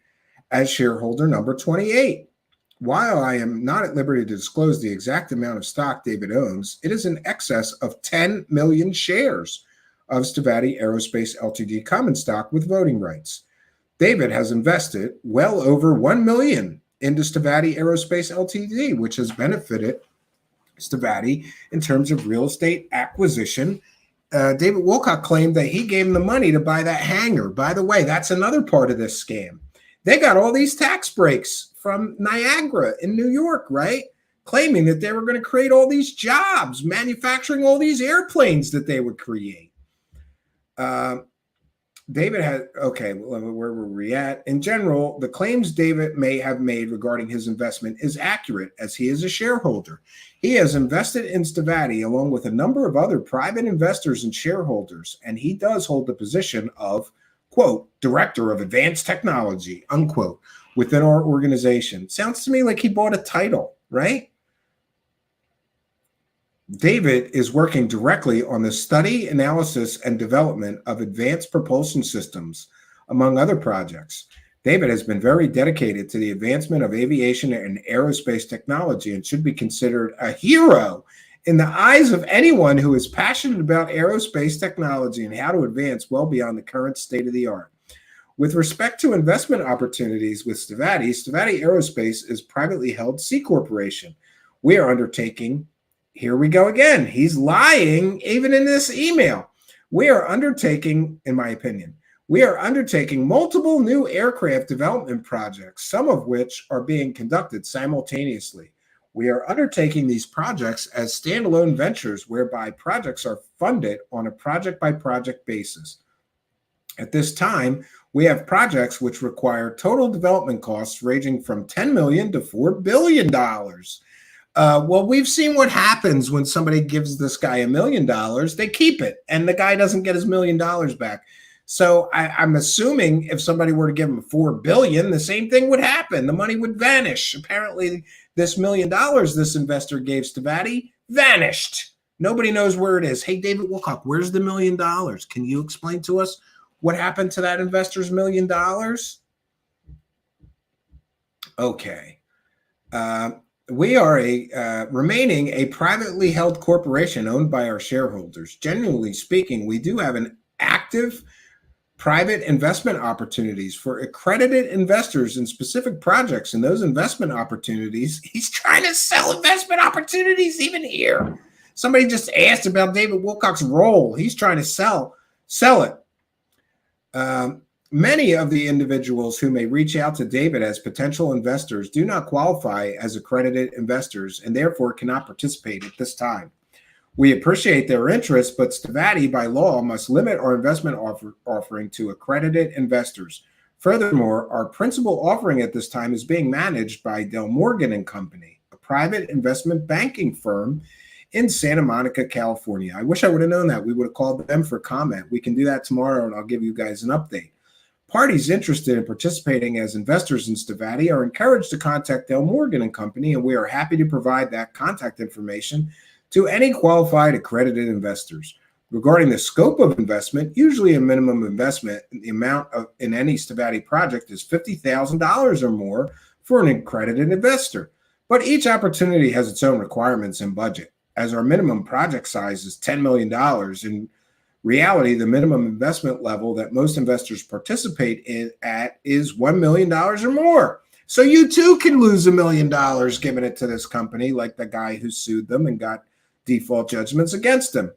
as shareholder number 28. While I am not at liberty to disclose the exact amount of stock David owns, it is in excess of 10 million shares of Stavatti Aerospace Ltd. Common stock with voting rights. David has invested well over 1 million into Stavatti Aerospace Ltd., which has benefited Stavatti in terms of real estate acquisition. David Wilcock claimed that he gave him the money to buy that hangar. By the way, that's another part of this scam. They got all these tax breaks from Niagara in New York, right? Claiming that they were going to create all these jobs, manufacturing all these airplanes that they would create. David had, okay, where were we at? In general, the claims David may have made regarding his investment is accurate, as he is a shareholder. He has invested in Stavatti along with a number of other private investors and shareholders, and he does hold the position of, quote, Director of Advanced Technology, unquote, within our organization. Sounds to me like he bought a title, right? David is working directly on the study, analysis, and development of advanced propulsion systems, among other projects. David has been very dedicated to the advancement of aviation and aerospace technology and should be considered a hero in the eyes of anyone who is passionate about aerospace technology and how to advance well beyond the current state of the art. With respect to investment opportunities with Stavatti Aerospace is privately held C Corporation. We are undertaking, here we go again, he's lying even in this email. We are undertaking, in my opinion, multiple new aircraft development projects, some of which are being conducted simultaneously. We are undertaking these projects as standalone ventures whereby projects are funded on a project-by-project basis. At this time, we have projects which require total development costs ranging from $10 million to $4 billion. Well, we've seen what happens when somebody gives this guy $1 million. They keep it, and the guy doesn't get his $1 million back. So I'm assuming if somebody were to give him $4 billion, the same thing would happen. The money would vanish. Apparently, this $1 million this investor gave Stavatti vanished. Nobody knows where it is. Hey, David Wilcock, where's the $1 million? Can you explain to us what happened to that investor's $1 million? Okay. We are remaining a privately held corporation owned by our shareholders. Generally speaking, we do have an active private investment opportunities for accredited investors in specific projects. And those investment opportunities, he's trying to sell investment opportunities even here. Somebody just asked about David Wilcock's role. He's trying to sell it. Many of the individuals who may reach out to David as potential investors do not qualify as accredited investors and therefore cannot participate at this time. We appreciate their interest, but Stavatti, by law, must limit our investment offering to accredited investors. Furthermore, our principal offering at this time is being managed by Del Morgan and Company, a private investment banking firm in Santa Monica, California. I wish I would have known that. We would have called them for comment. We can do that tomorrow, and I'll give you guys an update. Parties interested in participating as investors in Stavatti are encouraged to contact Del Morgan and Company, and we are happy to provide that contact information to any qualified accredited investors. Regarding the scope of investment, usually a minimum investment, the amount in any Stavatti project is $50,000 or more for an accredited investor. But each opportunity has its own requirements and budget. As our minimum project size is $10 million, in reality, the minimum investment level that most investors participate in at is $1 million or more. So you too can lose $1 million giving it to this company, like the guy who sued them and got default judgments against them.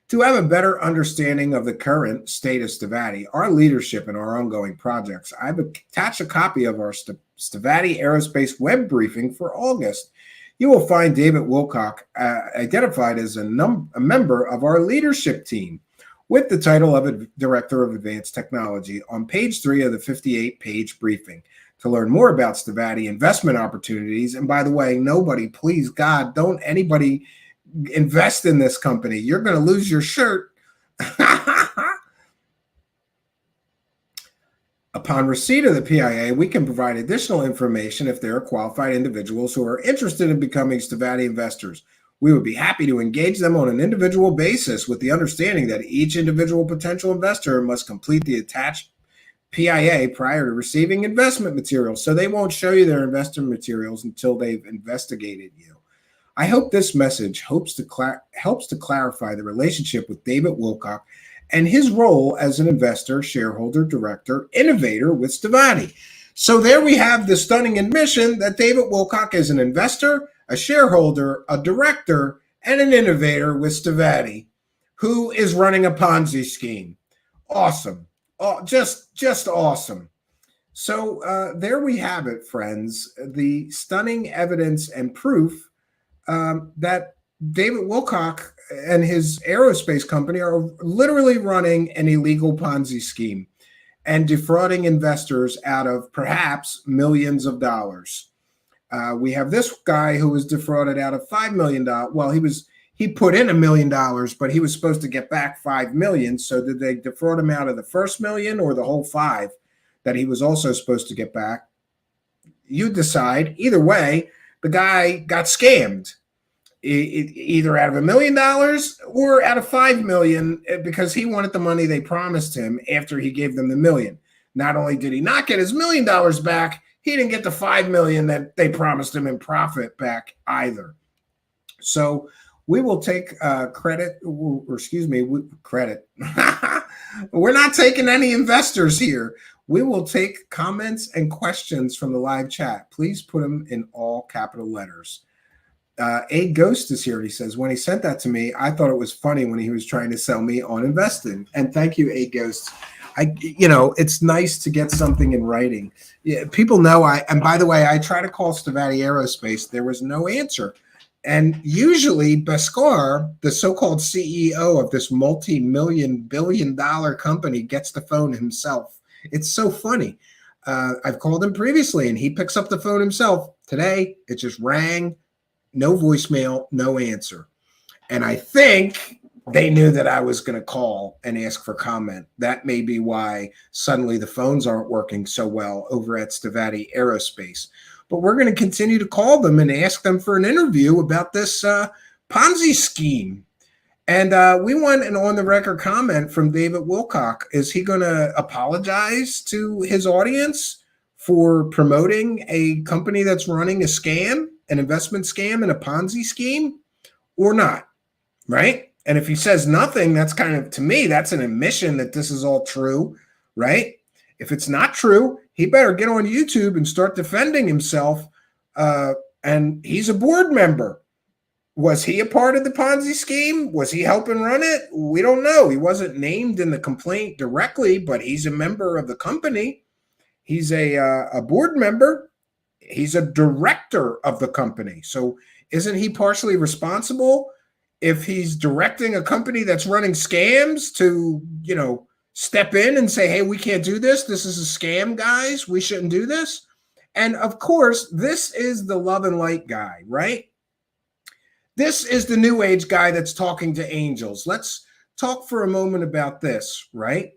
To have a better understanding of the current state of Stavatti, our leadership, and our ongoing projects, I've attached a copy of our Stavatti Aerospace web briefing for August. You will find David Wilcock identified as a member of our leadership team with the title of Director of Advanced Technology on page 3 of the 58-page briefing. To learn more about Stavatti investment opportunities, and by the way, nobody, please God, don't anybody invest in this company. You're going to lose your shirt. Upon receipt of the PIA, we can provide additional information if there are qualified individuals who are interested in becoming Stavatti investors. We would be happy to engage them on an individual basis with the understanding that each individual potential investor must complete the attached PIA prior to receiving investment materials. So they won't show you their investment materials until they've investigated you. I hope this message helps to clarify the relationship with David Wilcock and his role as an investor, shareholder, director, innovator with Stavatti. So there we have the stunning admission that David Wilcock is an investor, a shareholder, a director, and an innovator with Stavatti, who is running a Ponzi scheme. Awesome. Oh, just awesome. So there we have it, friends. The stunning evidence and proof that David Wilcock and his aerospace company are literally running an illegal Ponzi scheme and defrauding investors out of perhaps millions of dollars. We have this guy who was defrauded out of $5 million. Well, he put in $1 million, but he was supposed to get back $5 million. So did they defraud him out of the first million or the whole $5 that he was also supposed to get back? You decide. Either way, the guy got scammed, either out of $1 million or out of $5 million, because he wanted the money they promised him after he gave them the $1 million. Not only did he not get his $1 million back, he didn't get the $5 million that they promised him in profit back either. So we will take credit. We're not taking any investors here. We will take comments and questions from the live chat. Please put them in all capital letters. A Ghost is here. He says, when he sent that to me, I thought it was funny when he was trying to sell me on investing. And thank you, A Ghost. It's nice to get something in writing. Yeah, people know and by the way, I try to call Stavatti Aerospace. There was no answer. And usually Beskar, the so-called CEO of this multi-million billion-dollar company, gets the phone himself. It's so funny. I've called him previously, and he picks up the phone himself. Today, it just rang. No voicemail, no answer. And I think they knew that I was going to call and ask for comment. That may be why suddenly the phones aren't working so well over at Stavatti Aerospace. But we're going to continue to call them and ask them for an interview about this Ponzi scheme. And we want an on-the-record comment from David Wilcock. Is he going to apologize to his audience for promoting a company that's running a scam, an investment scam, and a Ponzi scheme, or not? Right? And if he says nothing, that's kind of, to me, that's an admission that this is all true, right? If it's not true, he better get on YouTube and start defending himself. And he's a board member. Was he a part of the Ponzi scheme? Was he helping run it? We don't know. He wasn't named in the complaint directly, but he's a member of the company. He's a board member. He's a director of the company. So isn't he partially responsible if he's directing a company that's running scams to, step in and say, hey, we can't do this. This is a scam, guys. We shouldn't do this. And of course, this is the love and light guy, right? This is the new age guy that's talking to angels. Let's talk for a moment about this, right?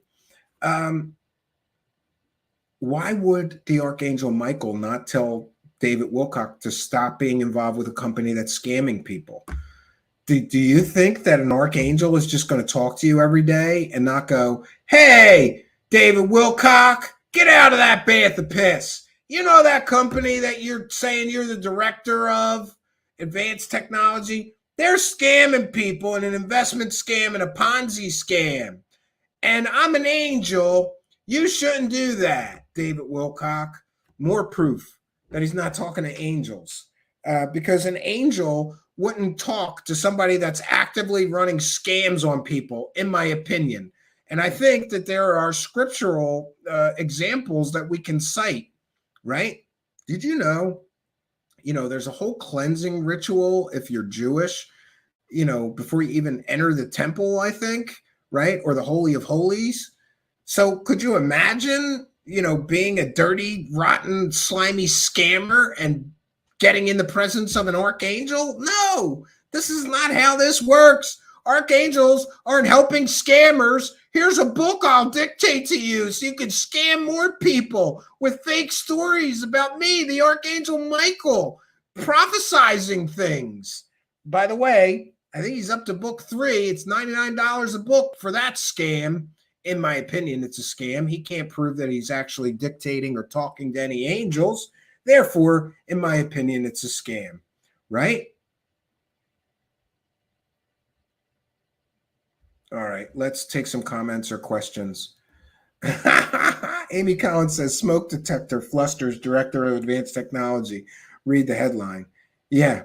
Why would the Archangel Michael not tell David Wilcock to stop being involved with a company that's scamming people? Do you think that an Archangel is just going to talk to you every day and not go, hey, David Wilcock, get out of that bath of piss. You know that company that you're saying you're the director of? Advanced technology, they're scamming people in an investment scam and a Ponzi scam. And I'm an angel. You shouldn't do that, David Wilcock. More proof that he's not talking to angels. Because an angel wouldn't talk to somebody that's actively running scams on people, in my opinion. And I think that there are scriptural examples that we can cite, right? Did you know? There's a whole cleansing ritual if you're Jewish, before you even enter the temple, I think, right? Or the Holy of Holies. So could you imagine, being a dirty, rotten, slimy scammer and getting in the presence of an archangel? No, this is not how this works. Archangels aren't helping scammers. Here's a book I'll dictate to you so you can scam more people with fake stories about me, the Archangel Michael, prophesizing things. By the way, I think he's up to book 3. It's $99 a book for that scam. In my opinion, it's a scam. He can't prove that he's actually dictating or talking to any angels. Therefore, in my opinion, it's a scam, right? All right, let's take some comments or questions. Amy Collins says, smoke detector flusters director of advanced technology. Read the headline. Yeah.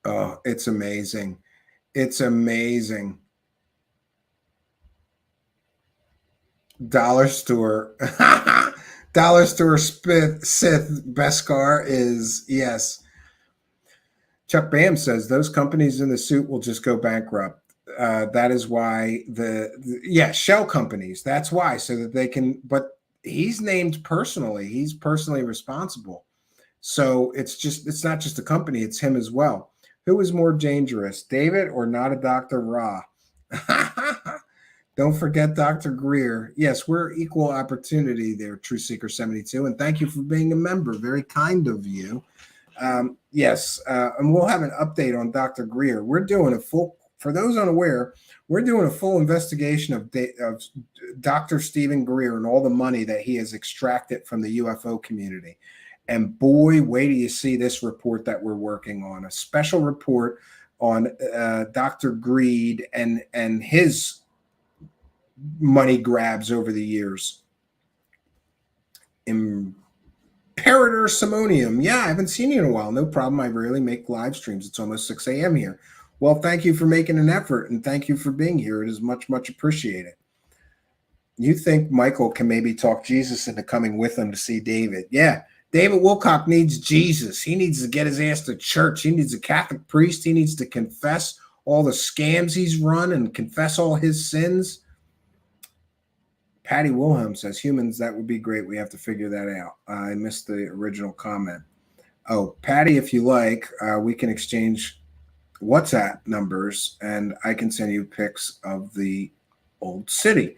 Oh, it's amazing. It's amazing. Dollar store. Dollar store Sith Beskar is, yes. Chuck Bam says, those companies in the suit will just go bankrupt. That is why shell companies. That's why, so that they can, but he's named personally. He's personally responsible. So it's not just a company, it's him as well. Who is more dangerous, David or not a Dr. Ra? Don't forget Dr. Greer. Yes, we're equal opportunity there, Truthseeker 72. And thank you for being a member. Very kind of you. Yes, and we'll have an update on Dr. Greer. We're doing for those unaware, we're doing a full investigation of Dr. Stephen Greer and all the money that he has extracted from the UFO community. And boy, wait till you see this report that we're working on, a special report on Dr. Greed and his money grabs over the years. Imperator Simonium. Yeah, I haven't seen you in a while. No problem. I rarely make live streams. It's almost 6 a.m. here. Well, thank you for making an effort, and thank you for being here. It is much, much appreciated. You think Michael can maybe talk Jesus into coming with him to see David? Yeah, David Wilcock needs Jesus. He needs to get his ass to church. He needs a Catholic priest. He needs to confess all the scams he's run and confess all his sins. Patty Wilhelm says, humans, that would be great. We have to figure that out. I missed the original comment. Oh, Patty, if you like, we can exchange WhatsApp numbers, and I can send you pics of the old city.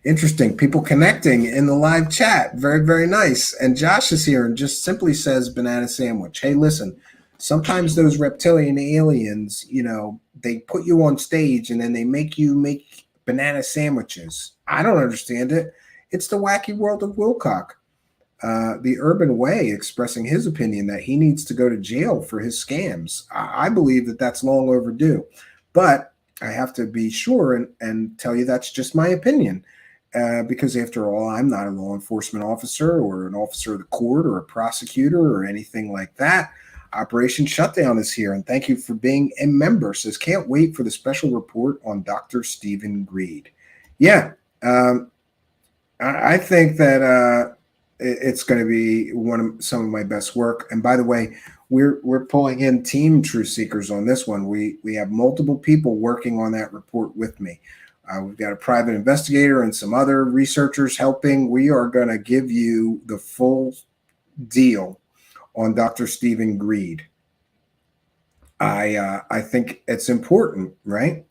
Interesting. People connecting in the live chat. Very, very nice. And Josh is here and just simply says banana sandwich. Hey, listen, sometimes those reptilian aliens, they put you on stage and then they make you make banana sandwiches. I don't understand it. It's the wacky world of Wilcock. The Urban Way expressing his opinion that he needs to go to jail for his scams. I believe that that's long overdue. But I have to be sure and tell you that's just my opinion. Because after all, I'm not a law enforcement officer or an officer of the court or a prosecutor or anything like that. Operation Shutdown is here, and thank you for being a member. Says, can't wait for the special report on Dr. Stephen Greed. Yeah, I think that it's going to be some of my best work. And by the way, we're pulling in Team Truthseekers on this one. We have multiple people working on that report with me. We've got a private investigator and some other researchers helping. We are going to give you the full deal on Dr. Stephen Greed. I think it's important, right?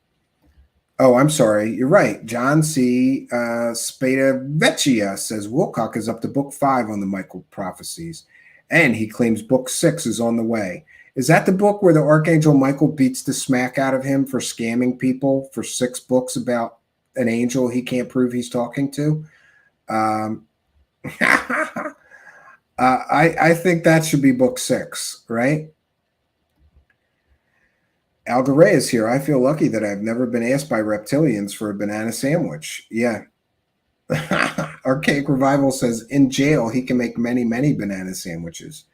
Oh, I'm sorry. You're right. John C. Spadavecchia says Wilcock is up to book 5 on the Michael prophecies, and he claims book 6 is on the way. Is that the book where the Archangel Michael beats the smack out of him for scamming people for 6 books about an angel he can't prove he's talking to? I think that should be book 6, right? Algaray is here. I feel lucky that I've never been asked by reptilians for a banana sandwich. Yeah. Archaic Revival says, in jail, he can make many, many banana sandwiches.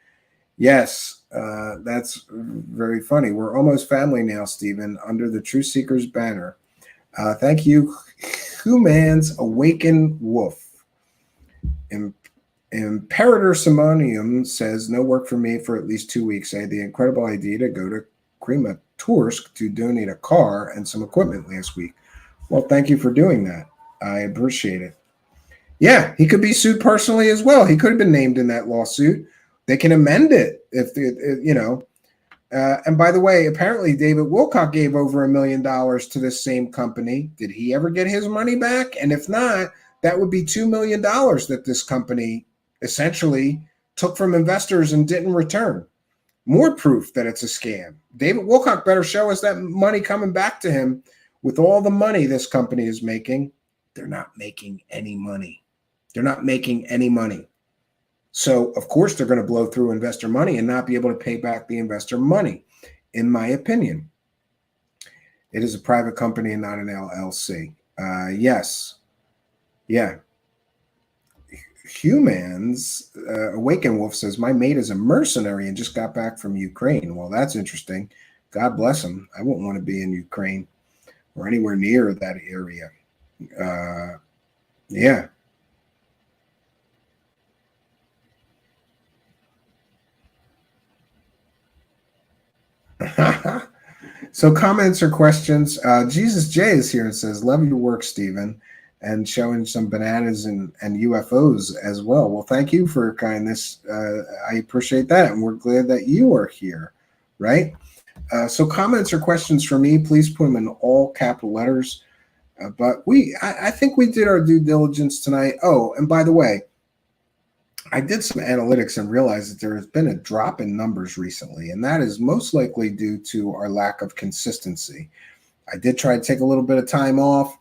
Yes, that's very funny. We're almost family now, Stephen, under the Truthseekers banner. Thank you. Human's Awakened Wolf. Imperator Simonium says, no work for me for at least 2 weeks. I had the incredible idea to go to Krematorsk to donate a car and some equipment last week. Well, thank you for doing that. I appreciate it. Yeah, he could be sued personally as well. He could have been named in that lawsuit. They can amend it if you know. And by the way, apparently David Wilcock gave over $1 million to this same company. Did he ever get his money back? And if not, that would be $2 million that this company essentially took from investors and didn't return. More proof that it's a scam. David Wilcock better show us that money coming back to him. With all the money this company is making, they're not making any money. They're not making any money. So, of course, they're going to blow through investor money and not be able to pay back the investor money, in my opinion. It is a private company and not an LLC. Yes. Yeah. Humans, Awaken Wolf says, my mate is a mercenary and just got back from Ukraine. Well, that's interesting. God bless him. I wouldn't want to be in Ukraine or anywhere near that area. Yeah. So comments or questions? Jesus J is here and says, love your work, Stephen, and showing some bananas and UFOs as well. Well, thank you for your kindness. I appreciate that, and we're glad that you are here, right? So comments or questions for me, please put them in all capital letters. But I think we did our due diligence tonight. Oh, and by the way, I did some analytics and realized that there has been a drop in numbers recently, and that is most likely due to our lack of consistency. I did try to take a little bit of time off.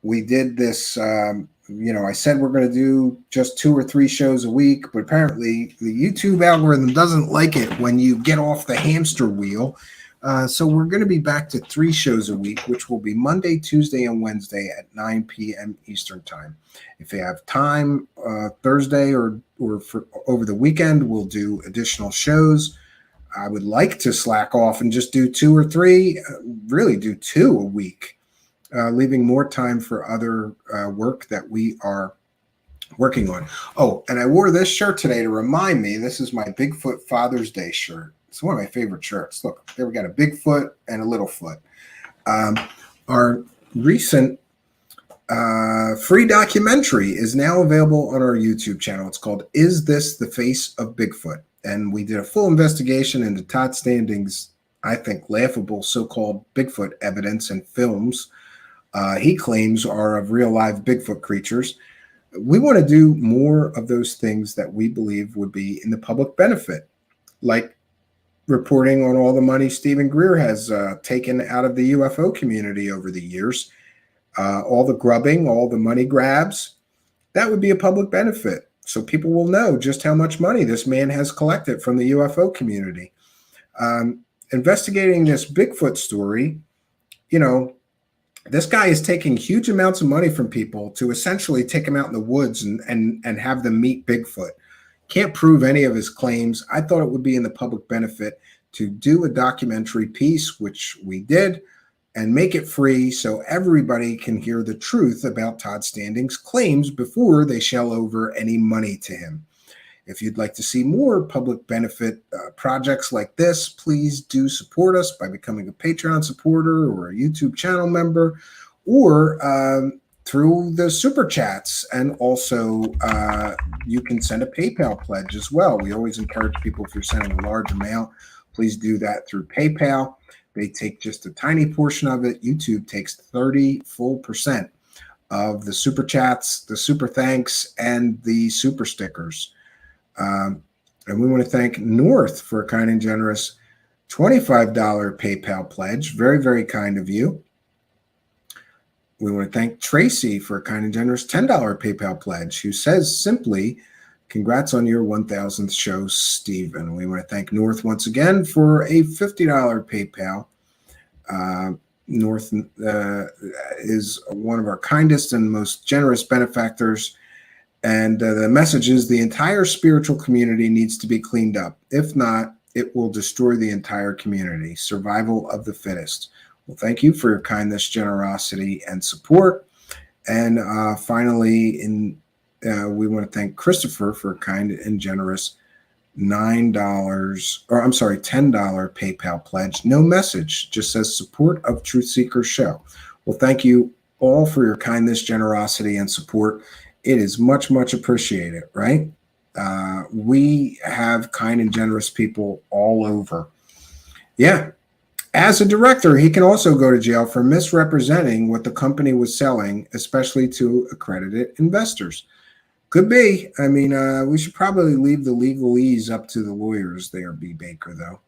We did this, I said we're going to do just 2 or 3 shows a week, but apparently the YouTube algorithm doesn't like it when you get off the hamster wheel. So we're going to be back to 3 shows a week, which will be Monday, Tuesday, and Wednesday at 9 p.m. Eastern time. If you have time, Thursday or for over the weekend, we'll do additional shows. I would like to slack off and just do 2 or 3, really do 2 a week, leaving more time for other work that we are working on. Oh, and I wore this shirt today to remind me, this is my Bigfoot Father's Day shirt. It's one of my favorite shirts. Look, there we got a big foot and a little foot. Our recent free documentary is now available on our YouTube channel. It's called Is This the Face of Bigfoot? And we did a full investigation into Todd Standing's, I think, laughable so-called Bigfoot evidence and films he claims are of real live Bigfoot creatures. We want to do more of those things that we believe would be in the public benefit, like reporting on all the money Stephen Greer has taken out of the UFO community over the years, all the grubbing, all the money grabs. That would be a public benefit. So people will know just how much money this man has collected from the UFO community. Investigating this Bigfoot story, this guy is taking huge amounts of money from people to essentially take them out in the woods and have them meet Bigfoot. Can't prove any of his claims. I thought it would be in the public benefit to do a documentary piece, which we did, and make it free so everybody can hear the truth about Todd Standing's claims before they shell over any money to him. If you'd like to see more public benefit projects like this, please do support us by becoming a Patreon supporter or a YouTube channel member, or through the super chats. And also you can send a PayPal pledge as well. We always encourage people, if you're sending a large amount, please do that through PayPal. They take just a tiny portion of it. YouTube takes 30% of the super chats, the super thanks, and the super stickers. And we want to thank North for a kind and generous $25 PayPal pledge. Very, very kind of you. We want to thank Tracy for a kind and generous $10 PayPal pledge, who says simply, congrats on your 1000th show, Stephen. We want to thank North once again for a $50 PayPal. North is one of our kindest and most generous benefactors. And the message is the entire spiritual community needs to be cleaned up. If not, it will destroy the entire community. Survival of the fittest. Well, thank you for your kindness, generosity, and support. And finally, we want to thank Christopher for a kind and generous $10 PayPal pledge. No message, just says support of Truthseekers show. Well, thank you all for your kindness, generosity, and support. It is much, much appreciated, right? We have kind and generous people all over. Yeah. As a director, he can also go to jail for misrepresenting what the company was selling, especially to accredited investors. Could be. I mean, we should probably leave the legalese up to the lawyers there, B. Baker, though.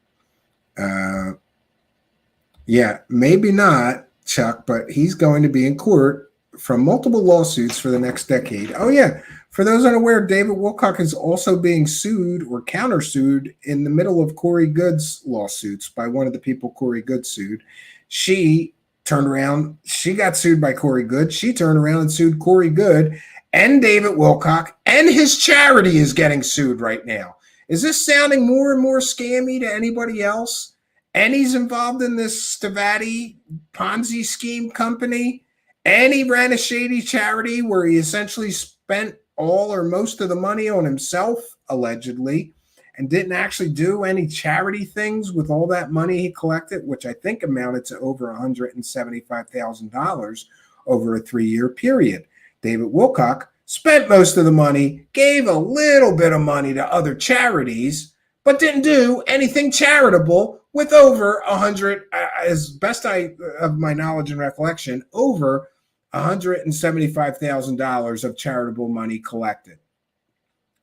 Yeah, maybe not, Chuck, but he's going to be in court from multiple lawsuits for the next decade. Oh, yeah. For those unaware, David Wilcock is also being sued or countersued in the middle of Corey Good's lawsuits by one of the people Corey Good sued. She turned around. She got sued by Corey Good. She turned around and sued Corey Good and David Wilcock, and his charity is getting sued right now. Is this sounding more and more scammy to anybody else? And he's involved in this Stavatti Ponzi scheme company, and he ran a shady charity where he essentially spent all or most of the money on himself, allegedly, and didn't actually do any charity things with all that money he collected, which I think amounted to over $175,000 over a 3-year period. David Wilcock spent most of the money, gave a little bit of money to other charities, but didn't do anything charitable with over 100, as best of my knowledge and recollection, over $175,000 of charitable money collected.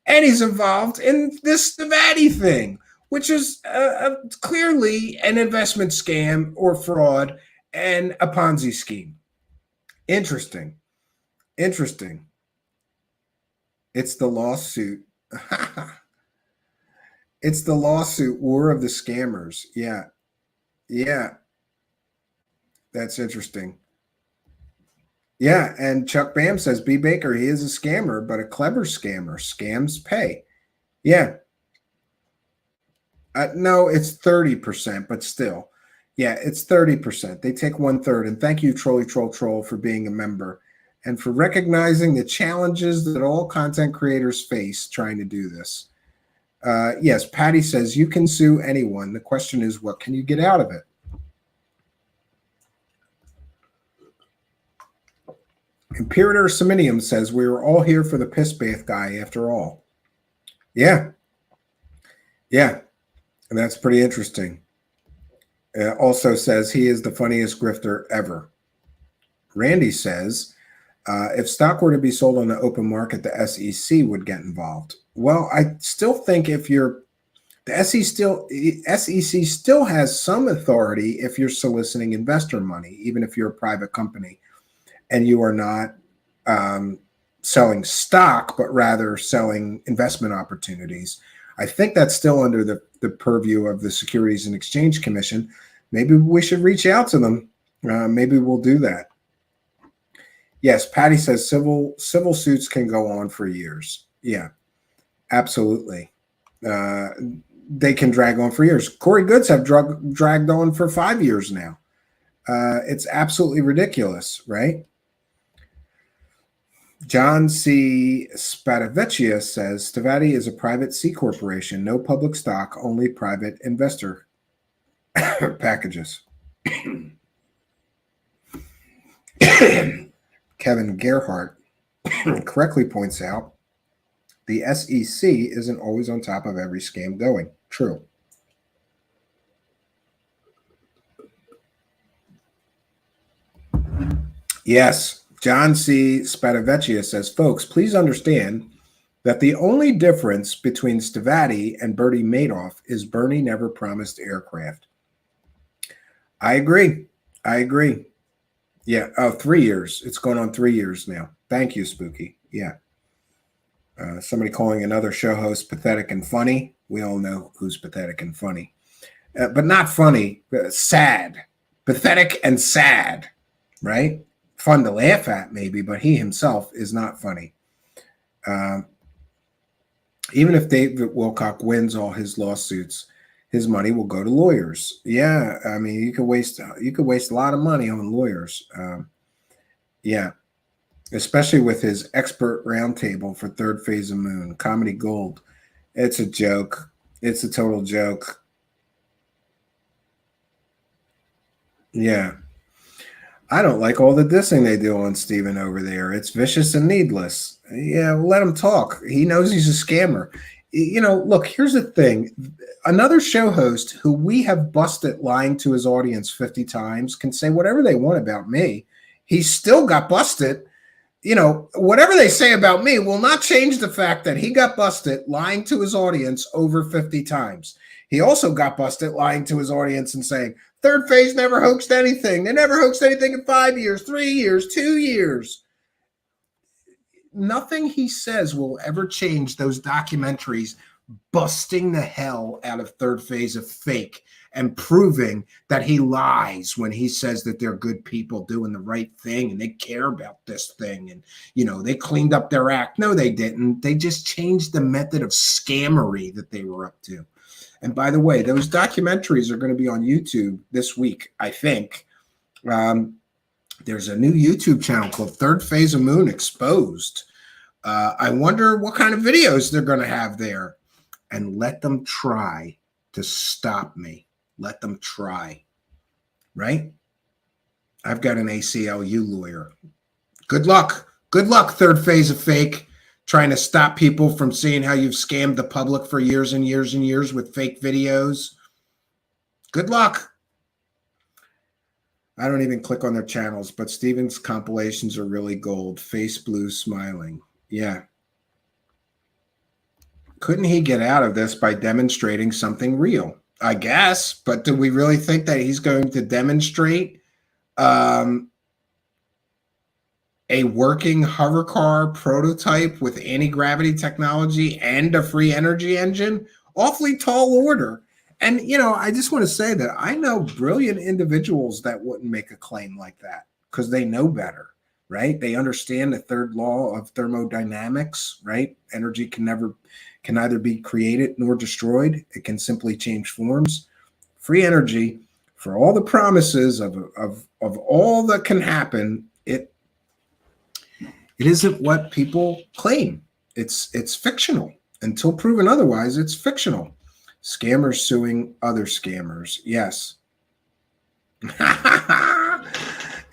And he's involved in this Stavatti thing, which is clearly an investment scam or fraud and a Ponzi scheme. Interesting. It's the lawsuit. It's the lawsuit war of the scammers. Yeah. That's interesting. Yeah, and Chuck Bam says, B. Baker, he is a scammer, but a clever scammer. Scams pay. Yeah. No, it's 30%, but still. Yeah, it's 30%. They take 1/3. And thank you, Trolly Troll Troll, for being a member and for recognizing the challenges that all content creators face trying to do this. Yes, Patty says, you can sue anyone. The question is, what can you get out of it? Imperator Seminium says, we were all here for the piss bath guy after all. Yeah. And that's pretty interesting. Also says, he is the funniest grifter ever. Randy says, if stock were to be sold on the open market, the SEC would get involved. Well, I still think the SEC still has some authority if you're soliciting investor money, even if you're a private company and you are not selling stock, but rather selling investment opportunities. I think that's still under the purview of the Securities and Exchange Commission. Maybe we should reach out to them. Maybe we'll do that. Yes, Patty says civil suits can go on for years. Yeah. Absolutely. They can drag on for years. Corey Goods have dragged on for 5 years now. It's absolutely ridiculous, right? John C. Spadavecchia says Stavatti is a private C corporation, no public stock, only private investor packages. Kevin Gerhardt correctly points out the SEC isn't always on top of every scam going. True. Yes. John C. Spadavecchia says, folks, please understand that the only difference between Stavatti and Bernie Madoff is Bernie never promised aircraft. I agree. Yeah. Oh, 3 years. It's going on 3 years now. Thank you, Spooky. Yeah. Somebody calling another show host pathetic and funny. We all know who's pathetic and funny. But not funny, sad. Pathetic and sad, right? Fun to laugh at, maybe, but he himself is not funny. Even if David Wilcock wins all his lawsuits, his money will go to lawyers. Yeah, I mean, you could waste a lot of money on lawyers. Yeah, especially with his expert roundtable for Third Phase of Moon, Comedy Gold. It's a joke. It's a total joke. Yeah. I don't like all the dissing they do on Steven over there. It's vicious and needless. Yeah, let him talk. He knows he's a scammer. You know, look, here's the thing. Another show host who we have busted lying to his audience 50 times can say whatever they want about me. He still got busted. You know, whatever they say about me will not change the fact that he got busted lying to his audience over 50 times. He also got busted lying to his audience and saying, Third Phase never hoaxed anything. They never hoaxed anything in 5 years, 3 years, 2 years. Nothing he says will ever change those documentaries busting the hell out of Third Phase of fake and proving that he lies when he says that they're good people doing the right thing and they care about this thing. And, you know, they cleaned up their act. No, they didn't. They just changed the method of scammery that they were up to. And by the way, those documentaries are going to be on YouTube this week, I think. There's a new YouTube channel called Third Phase of Moon Exposed. I wonder what kind of videos they're going to have there. And let them try to stop me. Let them try. Right? I've got an ACLU lawyer. Good luck. Good luck, Third Phase of Fake. Trying to stop people from seeing how you've scammed the public for years and years and years with fake videos. Good luck. I don't even click on their channels, but Steven's compilations are really gold. Face blue smiling. Yeah. Couldn't he get out of this by demonstrating something real? I guess, but do we really think that he's going to demonstrate a working hover car prototype with anti-gravity technology and a free energy engine? Awfully tall order. And, you know, I just want to say that I know brilliant individuals that wouldn't make a claim like that because they know better, right? They understand the third law of thermodynamics, right? Energy can neither be created nor destroyed. It can simply change forms. Free energy, for all the promises of all that can happen, it isn't what people claim. It's fictional. Until proven otherwise, it's fictional. Scammers suing other scammers. Yes.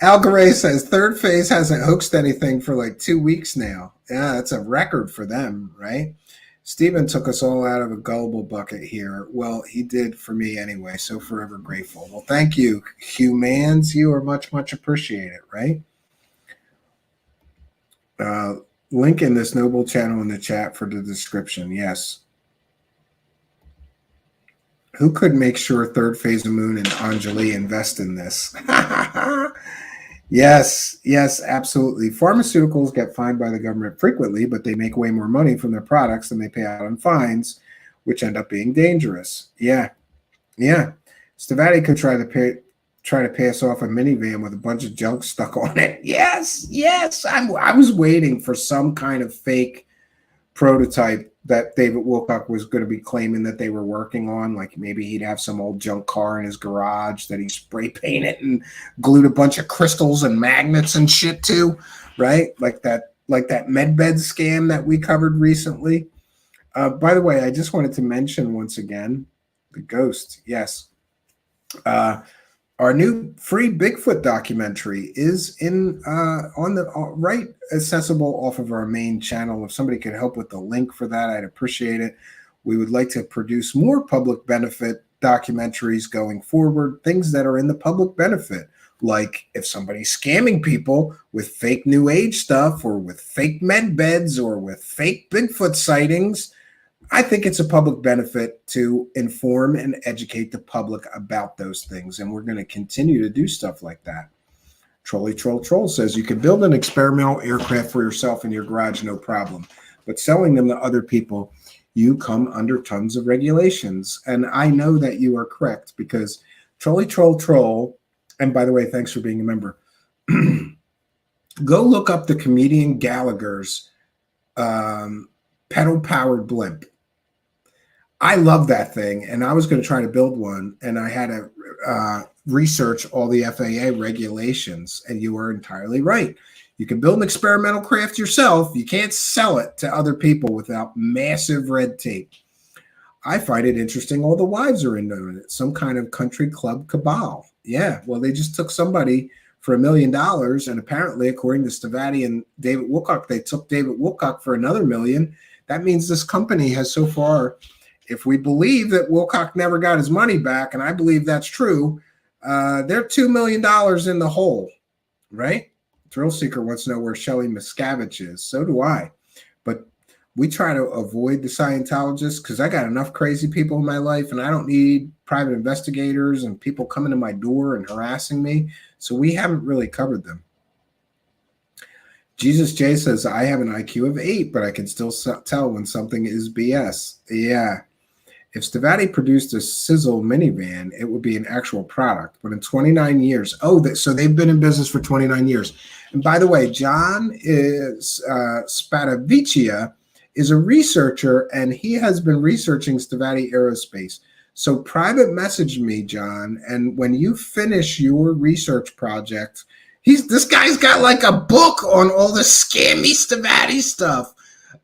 Al Garay says Third Phase hasn't hoaxed anything for like 2 weeks now. Yeah, that's a record for them, right? Stephen took us all out of a gullible bucket here. Well, he did for me anyway, so forever grateful. Well, thank you, humans. You are much, much appreciated, right? Link in this noble channel in the chat for the description. Yes. Who could make sure Third Phase of Moon and Anjali invest in this? Yes, absolutely. Pharmaceuticals get fined by the government frequently, but they make way more money from their products than they pay out on fines, which end up being dangerous. Yeah. Stavatti could try to pass off a minivan with a bunch of junk stuck on it. Yes. I was waiting for some kind of fake prototype that David Wilcock was going to be claiming that they were working on. Like maybe he'd have some old junk car in his garage that he spray painted and glued a bunch of crystals and magnets and shit to, right? Like that medbed scam that we covered recently. By the way, I just wanted to mention once again, the ghost. Yes. Our new free Bigfoot documentary is in on the right accessible off of our main channel. If somebody could help with the link for that, I'd appreciate it. We would like to produce more public benefit documentaries going forward, things that are in the public benefit, like if somebody's scamming people with fake New Age stuff or with fake med beds or with fake Bigfoot sightings. I think it's a public benefit to inform and educate the public about those things. And we're going to continue to do stuff like that. Trolley Troll Troll says you can build an experimental aircraft for yourself in your garage, no problem. But selling them to other people, you come under tons of regulations. And I know that you are correct because Trolley Troll Troll, and by the way, thanks for being a member. Go look up the comedian Gallagher's pedal-powered blimp. I love that thing, and I was going to try to build one, and I had to research all the FAA regulations, and you are entirely right. You can build an experimental craft yourself. You can't sell it to other people without massive red tape. I find it interesting all the wives are into it, some kind of country club cabal. Yeah, well, they just took somebody for $1 million, and apparently, according to Stavatti and David Wilcock, they took David Wilcock for another $1 million. That means this company has so far, if we believe that Wilcock never got his money back, and I believe that's true, they're $2 million in the hole, right? Thrill Seeker wants to know where Shelley Miscavige is. So do I. But we try to avoid the Scientologists because I got enough crazy people in my life, and I don't need private investigators and people coming to my door and harassing me. So we haven't really covered them. Jesus J says, I have an IQ of 8, but I can still tell when something is BS. Yeah. If Stavatti produced a Sizzle minivan, it would be an actual product. But in 29 years, so they've been in business for 29 years. And by the way, John is Spatavicia is a researcher, and he has been researching Stavatti Aerospace. So private message me, John, and when you finish your research project, this guy's got like a book on all the scammy Stavatti stuff.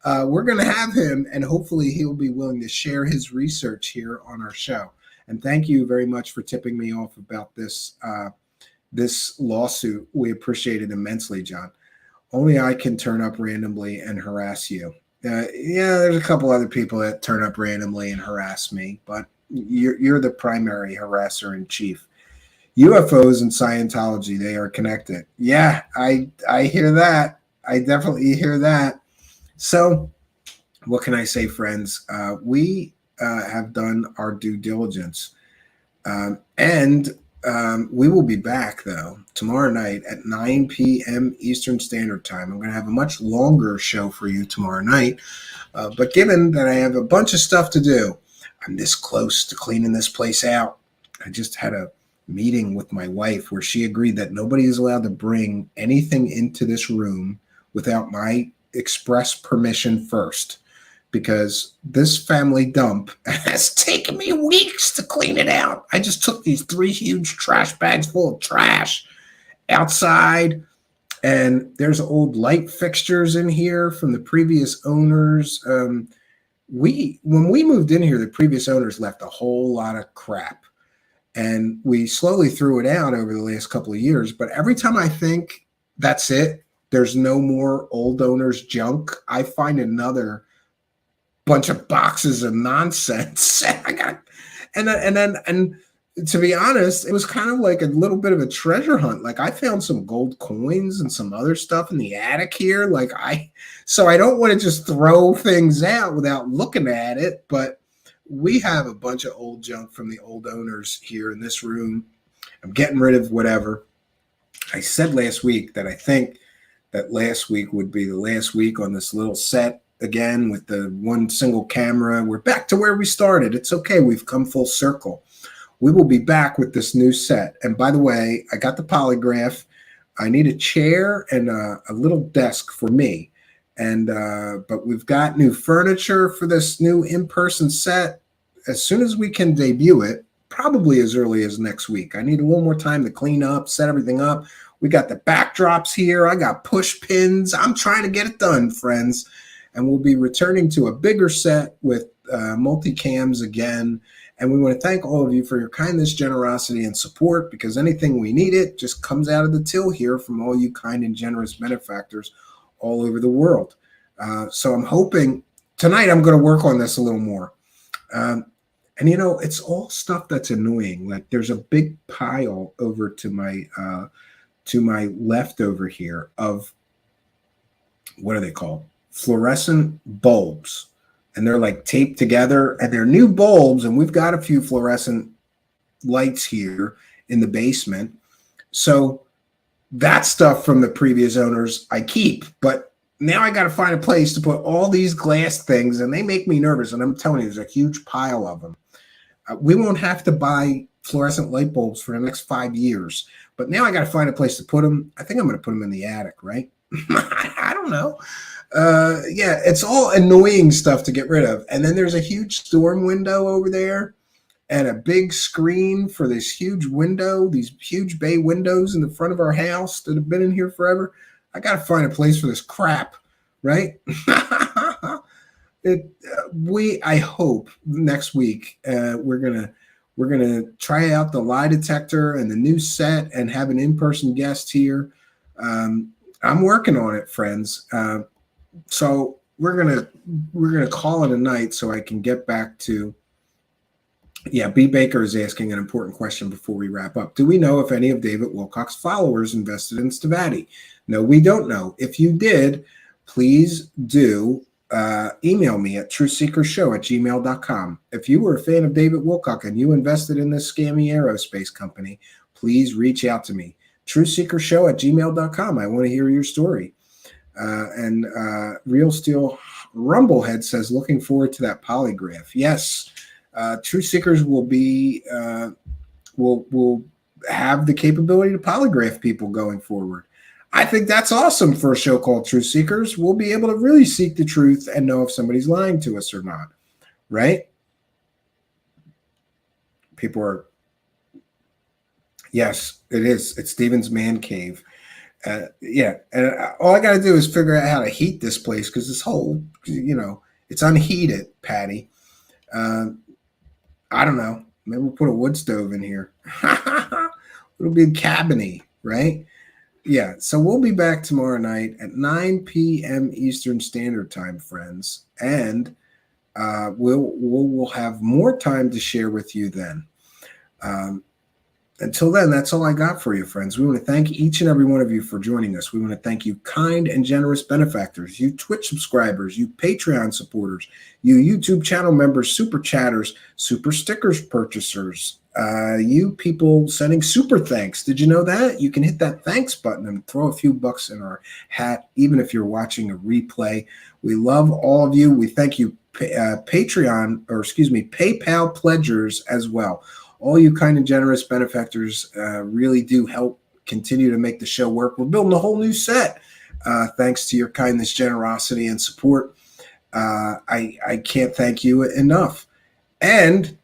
We're going to have him, and hopefully he'll be willing to share his research here on our show. And thank you very much for tipping me off about this this lawsuit. We appreciate it immensely, John. Only I can turn up randomly and harass you. Yeah, there's a couple other people that turn up randomly and harass me, but you're the primary harasser in chief. UFOs and Scientology, they are connected. Yeah, I hear that. I definitely hear that. So what can I say, friends? We have done our due diligence. And we will be back, though, tomorrow night at 9 p.m. Eastern Standard Time. I'm going to have a much longer show for you tomorrow night. But given that I have a bunch of stuff to do, I'm this close to cleaning this place out. I just had a meeting with my wife where she agreed that nobody is allowed to bring anything into this room without my express permission first, because this family dump has taken me weeks to clean it out. I just took these 3 huge trash bags full of trash outside, and there's old light fixtures in here from the previous owners. When we moved in here, the previous owners left a whole lot of crap, and we slowly threw it out over the last couple of years. But every time I think that's it, there's no more old owners junk, I find another bunch of boxes of nonsense. And to be honest, it was kind of like a little bit of a treasure hunt. Like I found some gold coins and some other stuff in the attic here. So I don't want to just throw things out without looking at it, but we have a bunch of old junk from the old owners here in this room. I'm getting rid of whatever. I said last week that I think that last week would be the last week on this little set again with the one single camera. We're back to where we started. It's okay. We've come full circle. We will be back with this new set. And by the way, I got the polygraph. I need a chair and a little desk for me. And but we've got new furniture for this new in-person set. As soon as we can debut it, probably as early as next week. I need a little more time to clean up, set everything up. We got the backdrops here. I got push pins. I'm trying to get it done, friends. And we'll be returning to a bigger set with multicams again. And we want to thank all of you for your kindness, generosity, and support, because anything we need, it just comes out of the till here from all you kind and generous benefactors all over the world. So I'm hoping tonight I'm going to work on this a little more. And, you know, it's all stuff that's annoying. Like there's a big pile over to my left over here of, what are they called? Fluorescent bulbs. And they're like taped together, and they're new bulbs. And we've got a few fluorescent lights here in the basement. So that stuff from the previous owners I keep, but now I got to find a place to put all these glass things, and they make me nervous. And I'm telling you, there's a huge pile of them. We won't have to buy fluorescent light bulbs for the next 5 years, but now I got to find a place to put them. I think I'm going to put them in the attic, right? I don't know. Yeah, it's all annoying stuff to get rid of. And then there's a huge storm window over there and a big screen for this huge window, these huge bay windows in the front of our house that have been in here forever. I got to find a place for this crap, right? I hope next week we're gonna try out the lie detector and the new set and have an in-person guest here. I'm working on it, friends. So we're gonna call it a night so I can get back to. Yeah, B. Baker is asking an important question before we wrap up. Do we know if any of David Wilcock's followers invested in Stavatti? No, we don't know. If you did, please do email me at truthseekershow@gmail.com. If you were a fan of David Wilcock and you invested in this scammy aerospace company, please reach out to me. Truthseekershow@gmail.com. I want to hear your story. And Real Steel Rumblehead says, looking forward to that polygraph. Yes. Truth Seekers will be will have the capability to polygraph people going forward. I think that's awesome for a show called Truth Seekers. We'll be able to really seek the truth and know if somebody's lying to us or not, right? People are, yes, it is. It's Steven's man cave. Yeah, and all I got to do is figure out how to heat this place because this whole, it's unheated, Patty. I don't know. Maybe we'll put a wood stove in here. It'll be cabiny, right? Yeah. So we'll be back tomorrow night at 9 p.m. Eastern Standard Time, friends, and we'll have more time to share with you then. Until then, that's all I got for you, friends. We want to thank each and every one of you for joining us. We want to thank you, kind and generous benefactors, you Twitch subscribers, you Patreon supporters, you YouTube channel members, super chatters, super stickers purchasers, you people sending super thanks. Did you know that? You can hit that thanks button and throw a few bucks in our hat, even if you're watching a replay. We love all of you. We thank you, PayPal pledgers as well. All you kind and generous benefactors really do help continue to make the show work. We're building a whole new set thanks to your kindness, generosity, and support. I can't thank you enough. And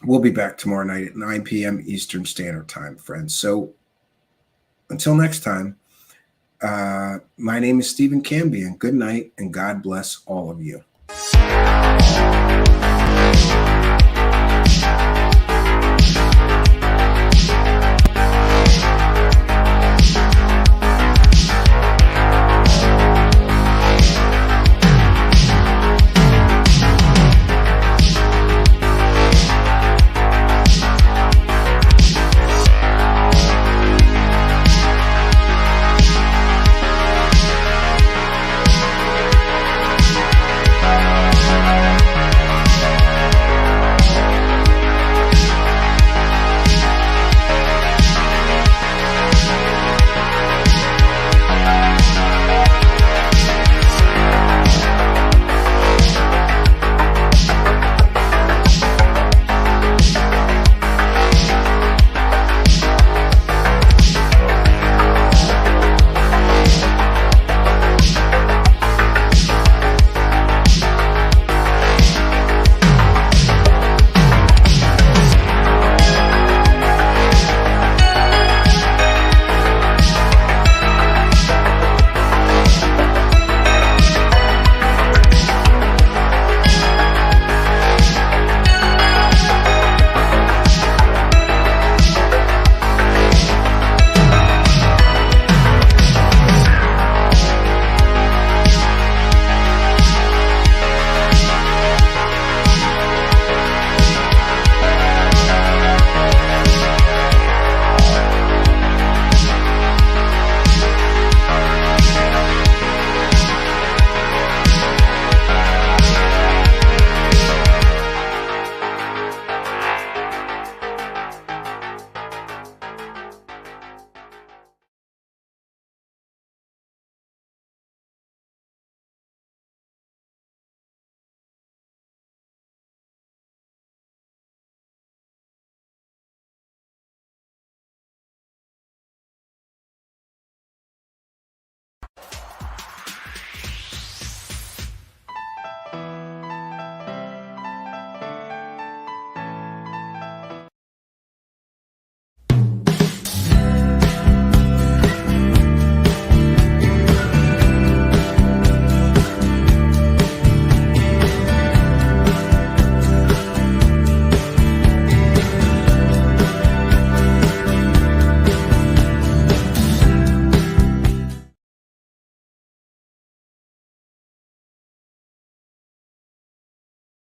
we'll be back tomorrow night at 9 p.m. Eastern Standard Time, friends. So until next time, my name is Stephen Cambian. Good night, and God bless all of you.